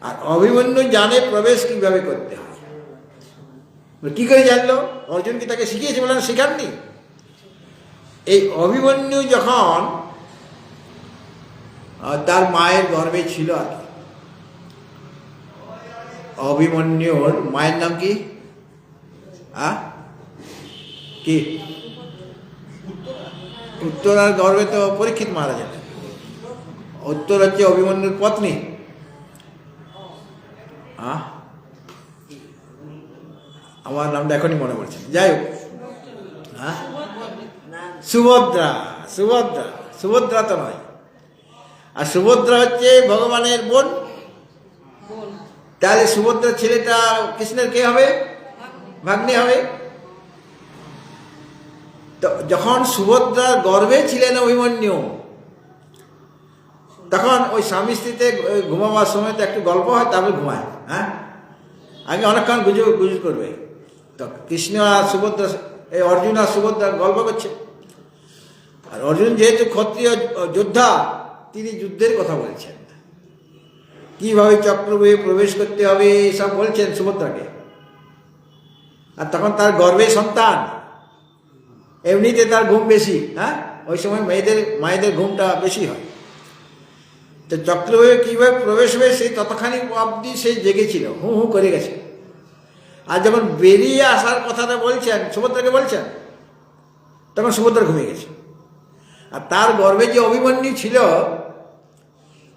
Speaker 1: আর অভিমন্যু জানে প্রবেশ কিভাবে করতে হয়। কি করে জানলো? অর্জুন কি তাকে শিখিয়েছে? বলে না, শেখাননি। এই অভিমন্যু যখন তার মায়ের গর্ভে ছিল, আর কি, অভিমন্যুর মায়ের নাম কি? কি উত্তরার গর্ভে তো পরীক্ষিত মারা যাবে। উত্তর হচ্ছে অভিমন্যুর পত্নী। আমার নামটা এখনই মনে পড়ছে। যাই হোক, হ্যাঁ, সুভদ্রা। সুভদ্রা, সুভদ্রা তো নয়। আর সুভদ্রা হচ্ছে ভগবানের বোন। তাহলে সুভদ্রার ছেলেটা কৃষ্ণের কে হবে? ভাগ্নে হবে। তো যখন সুভদ্রার গর্ভে ছিলেন অভিমন্যু, তখন ওই স্বামী স্ত্রীতে ঘুমাবার সময় তো একটু গল্প হয়, তারপরে ঘুমায়। হ্যাঁ, আগে অনেকক্ষণ গুজু করবে। তো কৃষ্ণ আর সুভদ্রা, এই অর্জুন আর সুভদ্রা গল্প করছে। আর অর্জুন যেহেতু ক্ষত্রিয় যোদ্ধা, তিনি যুদ্ধের কথা বলছেন, কিভাবে চক্রব্যূহে প্রবেশ করতে হবে এসব বলছেন সুভদ্রাকে। আর তখন তার গর্ভে সন্তান, এমনিতে তার ঘুম বেশি। হ্যাঁ, ওই সময় মায়েদের ঘুমটা বেশি হয়। তো চক্রব্যূহে কীভাবে প্রবেশ হবে সেই ততখানি অবধি সে জেগেছিল, হু হু করে গেছে। আর যখন বেরিয়ে আসার কথাটা বলছেন, সুভদ্রাকে বলছেন, তখন সুভদ্রা ঘুমিয়ে গেছে। আর তার গর্ভে যে অভিমন্যু ছিল,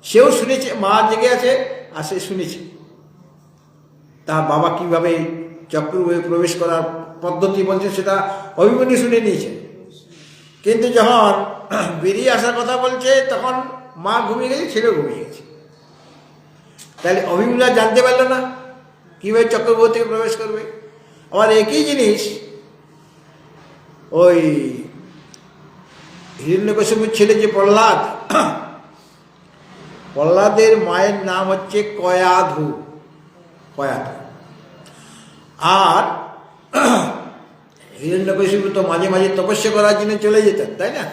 Speaker 1: সেও শুনেছে, মা জেগে আছে আর সে শুনেছে তার বাবা কিভাবে চক্রব্যূহে প্রবেশ করার পদ্ধতি বলছে, সেটা অভিমন্যু শুনে নিয়েছে। কিন্তু যখন বেরিয়ে আসার কথা বলছে, তখন মা ঘুমিয়ে গেছে, ছেলেও ঘুমিয়ে গেছে। তাহলে অভিমন্যু জানতে পারলো না কীভাবে চক্রব্যূহ থেকে প্রবেশ করবে। আবার একই জিনিস ওই হিরণ্যকশিপুর ছেলে যে প্রহ্লাদ, প্রহ্লাদের মায়ের নাম হচ্ছে কয়াধু। আর হিরণ্যকশিপু তো মাঝে মাঝে তপস্যা করার জন্য চলে যেতেন, তাই না?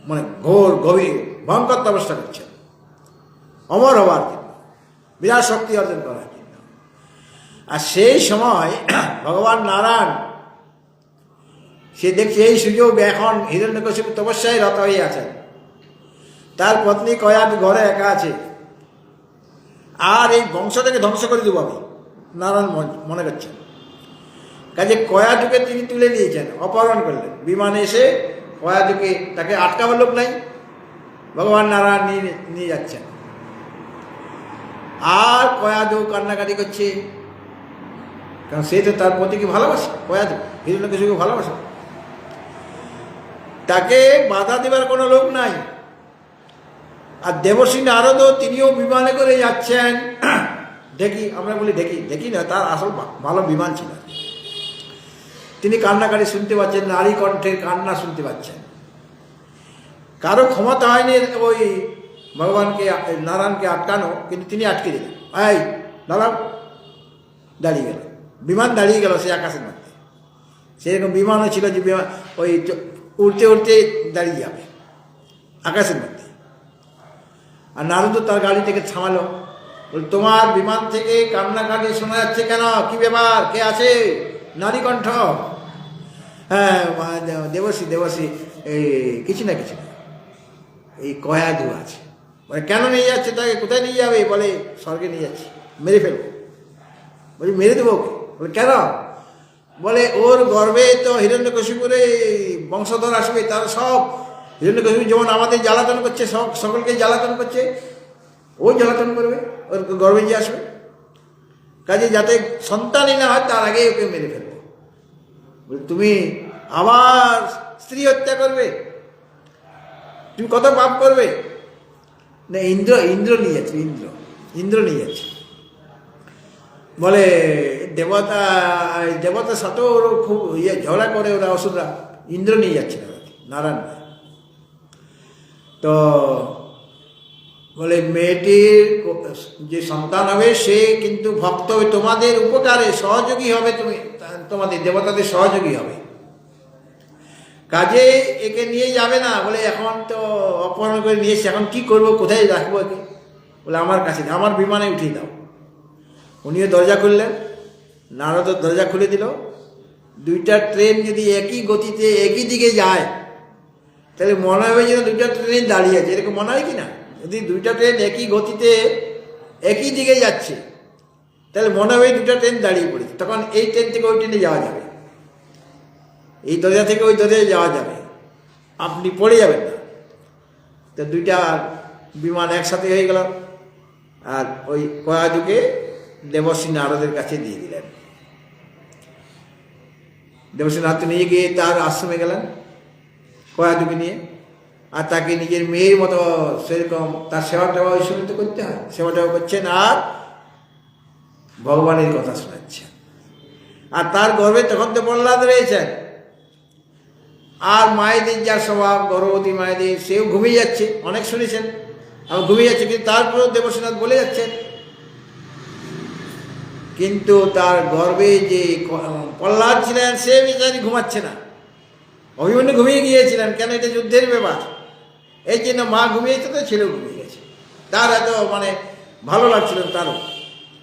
Speaker 1: মানে ঘোর গভীর ভয়ঙ্কর তপস্যা করছেন অমর হওয়ার জন্য, বিরাট শক্তি অর্জন করার জন্য। আর সেই সময় ভগবান নারায়ণ সে দেখছে এই সুযোগ, এখন হিরণ্যকশিপু তপস্যায় রত হয়ে আছেন, তার পত্নী কয়াধু ঘরে একা আছে, আর এই বংশটাকে ধ্বংস করে দেবো আমি, নারায়ণ মনে করছেন। কাজে কয়াধুকে তিনি তুলে নিয়েছেন, অপহরণ করলেন। বিমানে এসে কয়াধুকে, তাকে আটকাবার লোক নাই, ভগবান নারায়ণ নিয়ে যাচ্ছেন। আর কয়াধু কান্নাকাটি করছে, কারণ সে তো তার পতিকে ভালোবাসে। কয়াধু হিরণ্যকশিপুকে ভালোবাসে, তাকে বাধা দেবার কোনো লোক নাই। আর দেবর্ষি নারদও তিনিও বিমানে করে যাচ্ছেন। আমরা বলি দেখি না, তার আসল ভালো বিমান ছিল। তিনি কান্নাকাটি শুনতে পাচ্ছেন, নারী কণ্ঠের কান্না শুনতে পাচ্ছেন। কারো ক্ষমতা হয়নি ওই ভগবানকে, নারায়ণকে আটকানো, কিন্তু তিনি আটকে দিলেন। এই দাঁড়াও, দাঁড়িয়ে গেল, বিমান দাঁড়িয়ে গেল সে আকাশের মধ্যে। সেরকম বিমানও ছিল যে ওই উড়তে উড়তে দাঁড়িয়ে যাবে আকাশের মধ্যে। আর নারদ তার গাড়ি থেকে থামালো, বল তোমার বিমান থেকে কান্নাকাটি শোনা যাচ্ছে কেন? কি ব্যাপার, কে আছে? নারী কণ্ঠ। হ্যাঁ দেবশ্রী, এই কিছু না, এই কয়াধু আছে। বলে কেন নিয়ে যাচ্ছে তাকে? কোথায় নিয়ে যাবে? বলে স্বর্গে নিয়ে যাচ্ছে, মেরে ফেলবো। বলি মেরে দেবো ওকে? বলে কেন? বলে ওর গর্বে তো হিরণ্যকশিপুর বংশধর আসবে, তার সব হিরণ্যকশিপু যেমন আমাদের জ্বালাতন করছে, সকলকে জ্বালাতন করছে, ও জ্বালাতন করবে, ওর গর্বে যে আসবে। কাজে যাতে সন্তানই না হয় তার আগেই ওকে মেরে ফেলবো। তুমি আবার স্ত্রী হত্যা করবে, তুমি কত পাপ করবে। না ইন্দ্র নিয়ে যাচ্ছে, ইন্দ্র নিয়ে যাচ্ছে। বলে দেবতার সাথেও ওরা খুব ঝগড়া করে, ওরা অসুররা। ইন্দ্র নিয়ে যাচ্ছে নারায়ণ। তো বলে মেয়েটির যে সন্তান হবে সে কিন্তু ভক্ত হবে, তোমাদের উপকারে সহযোগী হবে, তোমাদের দেবতাদের সহযোগী হবে। কাজে একে নিয়ে যাবে না। বলে এখন তো অপহরণ করে নিয়ে এসে, এখন কি করবো, কোথায় রাখবো একে? বলে আমার কাছে, আমার বিমানে উঠিয়ে দাও। উনিও দরজা খুললেন, নারদ দরজা খুলে দিল। দুইটা ট্রেন যদি একই গতিতে একই দিকে যায়, তাহলে মনে হবে যেন দুইটা ট্রেন দাঁড়িয়ে আছে, এরকম মনে হয় কি না? যদি দুইটা ট্রেন একই গতিতে একই দিকে যাচ্ছে, তাহলে মনে হবে দুটা ট্রেন দাঁড়িয়ে পড়েছে। তখন এই ট্রেন থেকে ওই ট্রেনে যাওয়া যাবে, এই দরজা থেকে ওই দরজায় যাওয়া যাবে, আপনি পড়ে যাবেন না। তো দুইটা বিমান একসাথে হয়ে গেল। আর ওই কয়াধুকে দেবশ্রী নারদের কাছে দিয়ে দিলেন। দেবশ্রীনাথ নিজে গিয়ে তার আশ্রমে গেলেন কয়াদুকে নিয়ে, আর তাকে নিজের মেয়ের মতো সেরকম তার সেবা টেবা ওই সময় তো করতে হয়, সেবা টেবা করছেন আর ভগবানের কথা শোনাচ্ছেন। আর তার গর্ভে তখন তো প্রহ্লাদ রয়েছেন, আর মায়েদের যার স্বভাব গর্ভবতী মায়েদের, সেও ঘুমিয়ে যাচ্ছে, অনেক শুনেছেন, আর ঘুমিয়ে যাচ্ছে, কিন্তু তারপরেও দেবশ্রীনাথ বলে যাচ্ছেন। কিন্তু তার গর্ভে যে প্রহ্লাদ ছিলেন সে বেচারি ঘুমাচ্ছে না, অভিমন্যু ঘুমিয়ে গিয়েছিলেন, কেন এটা যুদ্ধের ব্যাপার, এই জন্য মা ঘুমিয়েছে তো ছেলেও ঘুমিয়ে গেছে। তার এত ভালো লাগছিল তারও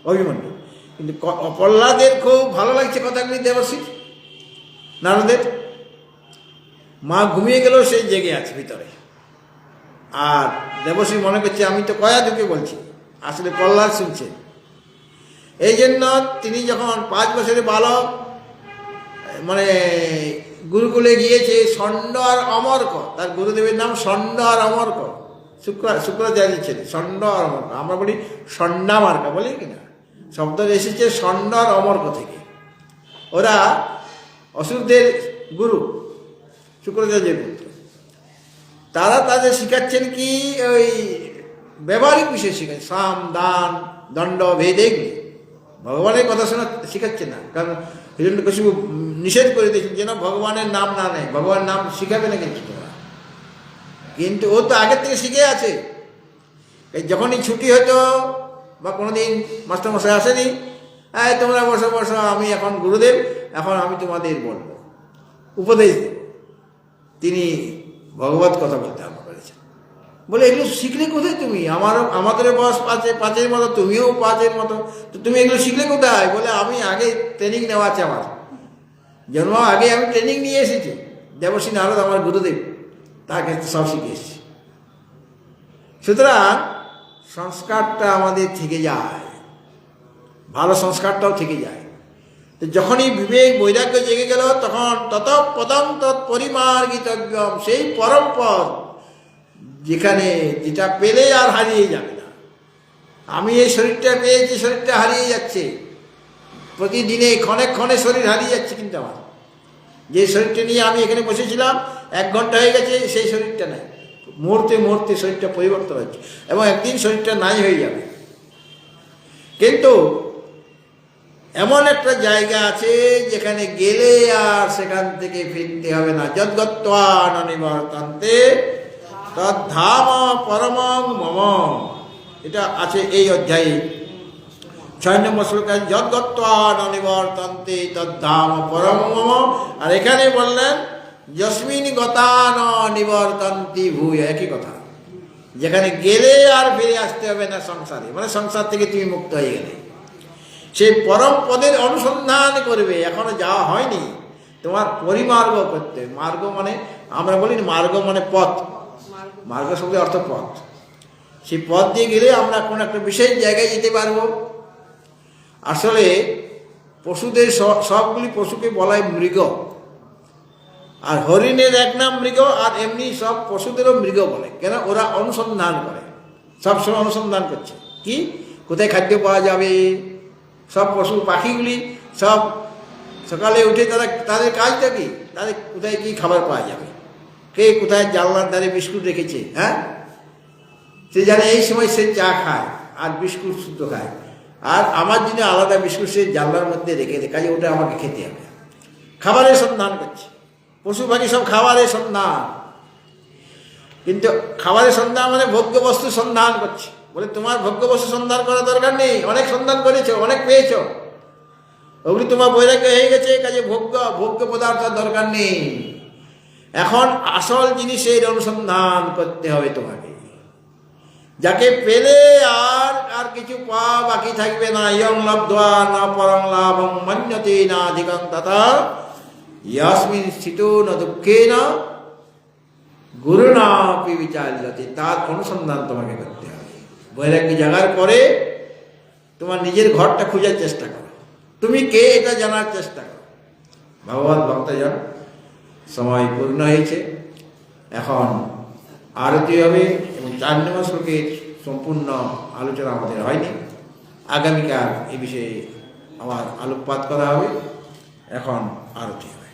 Speaker 1: অভিমন্যু, কিন্তু প্রহ্লাদের খুব ভালো লাগছে কথাগুলি দেবশ্রী নারদের। মা ঘুমিয়ে গেলেও সেই জেগে আছে ভিতরে, আর দেবশ্রী মনে করছে আমি তো কয়াদুকে বলছি, আসলে প্রহ্লাদ শুনছে। এই জন্য তিনি যখন 5 বছরের বালক গুরুকুলে গিয়েছে, ষণ্ড আর অমর্ক, তার গুরুদেবের নাম ষণ্ড আর অমর্ক, শুক্রাচার্য ছেলে, ষণ্ড আর অমর্ক, আমরা বলি ষণ্ডা মার্কা বলি কিনা, শব্দ এসেছে ষণ্ড আর অমর্ক থেকে। ওরা অসুরদের গুরু, শুক্রাচার্যের পুত্র। তারা তাদের শিখাচ্ছেন কি ওই ব্যবহারিক বিষয় শিখাচ্ছে, সাম দান দণ্ড ভেদ, এগুলি ভগবানের কথা শোনা শিখাচ্ছে না, কারণ হিরণ্যকশিপু নিষেধ করে দিয়েছেন যেন ভগবানের নাম না নেয়, ভগবানের নাম শিখাবে না কিন্তু তোমরা। কিন্তু ও তো আগের থেকে শিখে আছে, এই যখনই ছুটি হতো বা কোনোদিন মাস্টারমশাই আসেনি, তোমরা বসো বসো, আমি এখন গুরুদেব, এখন আমি তোমাদের বলবো, উপদেশ দেব। তিনি ভগবত কথা বলতে আরম্ভ করেছেন, বলে এগুলো শিখলে কোথায় তুমি, আমাদের বয়স 5-5 মতো, তুমিও 5 মতো, তো তুমি এগুলো শিখলে কোথায়? বলে আমি আগে ট্রেনিং নেওয়া আছে, আমার জন্ম আগে আমি ট্রেনিং নিয়ে এসেছি, দেবশ্রী নারদ আমার গুরুদেব, তাকে সব শিখে এসেছি। সুতরাং সংস্কারটা আমাদের থেকে যায়, ভালো সংস্কারটাও থেকে যায়। তো যখনই বিবেক বৈরাগ্য জেগে গেল, তখন তত পদম তৎপরিমার্গিতব্যম, সেই পরম পদ যেখানে যেটা পেলে আর হারিয়ে যাবে না। আমি এই শরীরটা পেয়েছি, শরীরটা হারিয়ে যাচ্ছে, প্রতিদিনে ক্ষণে ক্ষণে শরীর হারিয়ে যাচ্ছে, কিন্তু আমার যে শরীরটা নিয়ে আমি এখানে বসেছিলাম 1 ঘন্টা হয়ে গেছে, সেই শরীরটা নাই, মুহূর্তে মুহূর্তে শরীরটা পরিবর্তন হচ্ছে, এবং একদিন শরীরটা নাই হয়ে যাবে। কিন্তু এমন একটা জায়গা আছে যেখানে গেলে আর সেখান থেকে ফিরতে হবে না, যদ্গত্বা ন নিবর্তন্তে তদ্ধাম পরমং মম, এটা আছে এই অধ্যায়ে 6 নম্বর শ্লোকে, যদ্গত্বা ন নিবর্তন্তে তদ্ধাম পরমং মম। আর এখানে বললেন যস্মিন গতা ন নিবর্তন্তি ভূয়, একই কথা, যেখানে গেলে আর ফিরে আসতে হবে না সংসারে, সংসার থেকে তুমি মুক্ত হয়ে গেলে, সেই পরম পদের অনুসন্ধান করবে। এখনো যাওয়া হয়নি, তোমার পরিমার্গ করতে, মার্গ আমরা বলি মার্গ পথ, মার্গ শব্দের অর্থ পথ, সেই পথ দিয়ে গেলে আমরা কোনো একটা বিশেষ জায়গায় যেতে পারবো। আসলে পশুদের সবগুলি পশুকে বলা হয় মৃগ, আর হরিণের এক নাম মৃগ, আর এমনি সব পশুদেরও মৃগ বলে, কেন ওরা অনুসন্ধান করে, সবসময় অনুসন্ধান করছে কি কোথায় খাদ্য পাওয়া যাবে। সব পশু পাখিগুলি সব সকালে উঠে তাদের কাজটা কি, তাদের কোথায় কি খাবার পাওয়া যাবে, কে কোথায় জানলার ধারে বিস্কুট রেখেছে, সে জানে এই সময় সে চা খায় আর বিস্কুট শুদ্ধ খায়, আর আমার জন্য আলাদা বিস্কুট সে জানলার মধ্যে রেখে দেয়, কাজে ওটা আমাকে খেতে হবে। খাবারের সন্ধান করছে, পশু পাখি সব খাবারের সন্ধান, কিন্তু খাবারের সন্ধান ভোগ্য বস্তু সন্ধান করছে। বলে তোমার ভোগ্য বস্তু সন্ধান করার দরকার নেই, অনেক সন্ধান করেছো, অনেক পেয়েছো, ওগুলি তোমার বৈরাগ্য হয়ে গেছে, কাজে ভোগ্য পদার্থের দরকার নেই। এখন আসল জিনিসের অনুসন্ধান করতে হবে তোমাকে, যাকে পেলে আর কিছু পাওয়া বাকি থাকবে না। ইয়ং লব্ধ্বা না পরং লাভং মন্যতে না অধিকং তথা ইয়াস্মিন স্থিতো ন দুঃখেন গুরুণাপি বিচার্যতে, তার অনুসন্ধান তোমাকে করতে হবে। বৈরাগ্য জাগার পরে তোমার নিজের ঘরটা খোঁজার চেষ্টা করো, তুমি কে এটা জানার চেষ্টা করো। ভগবত ভক্তজন, সময় পূর্ণ হয়েছে, এখন আরতি হবে, এবং 4 নম্বর শ্লোকের সম্পূর্ণ আলোচনা আমাদের হয়নি, আগামীকাল এই বিষয়ে আমার আলোকপাত করা হবে। এখন আরতি হবে।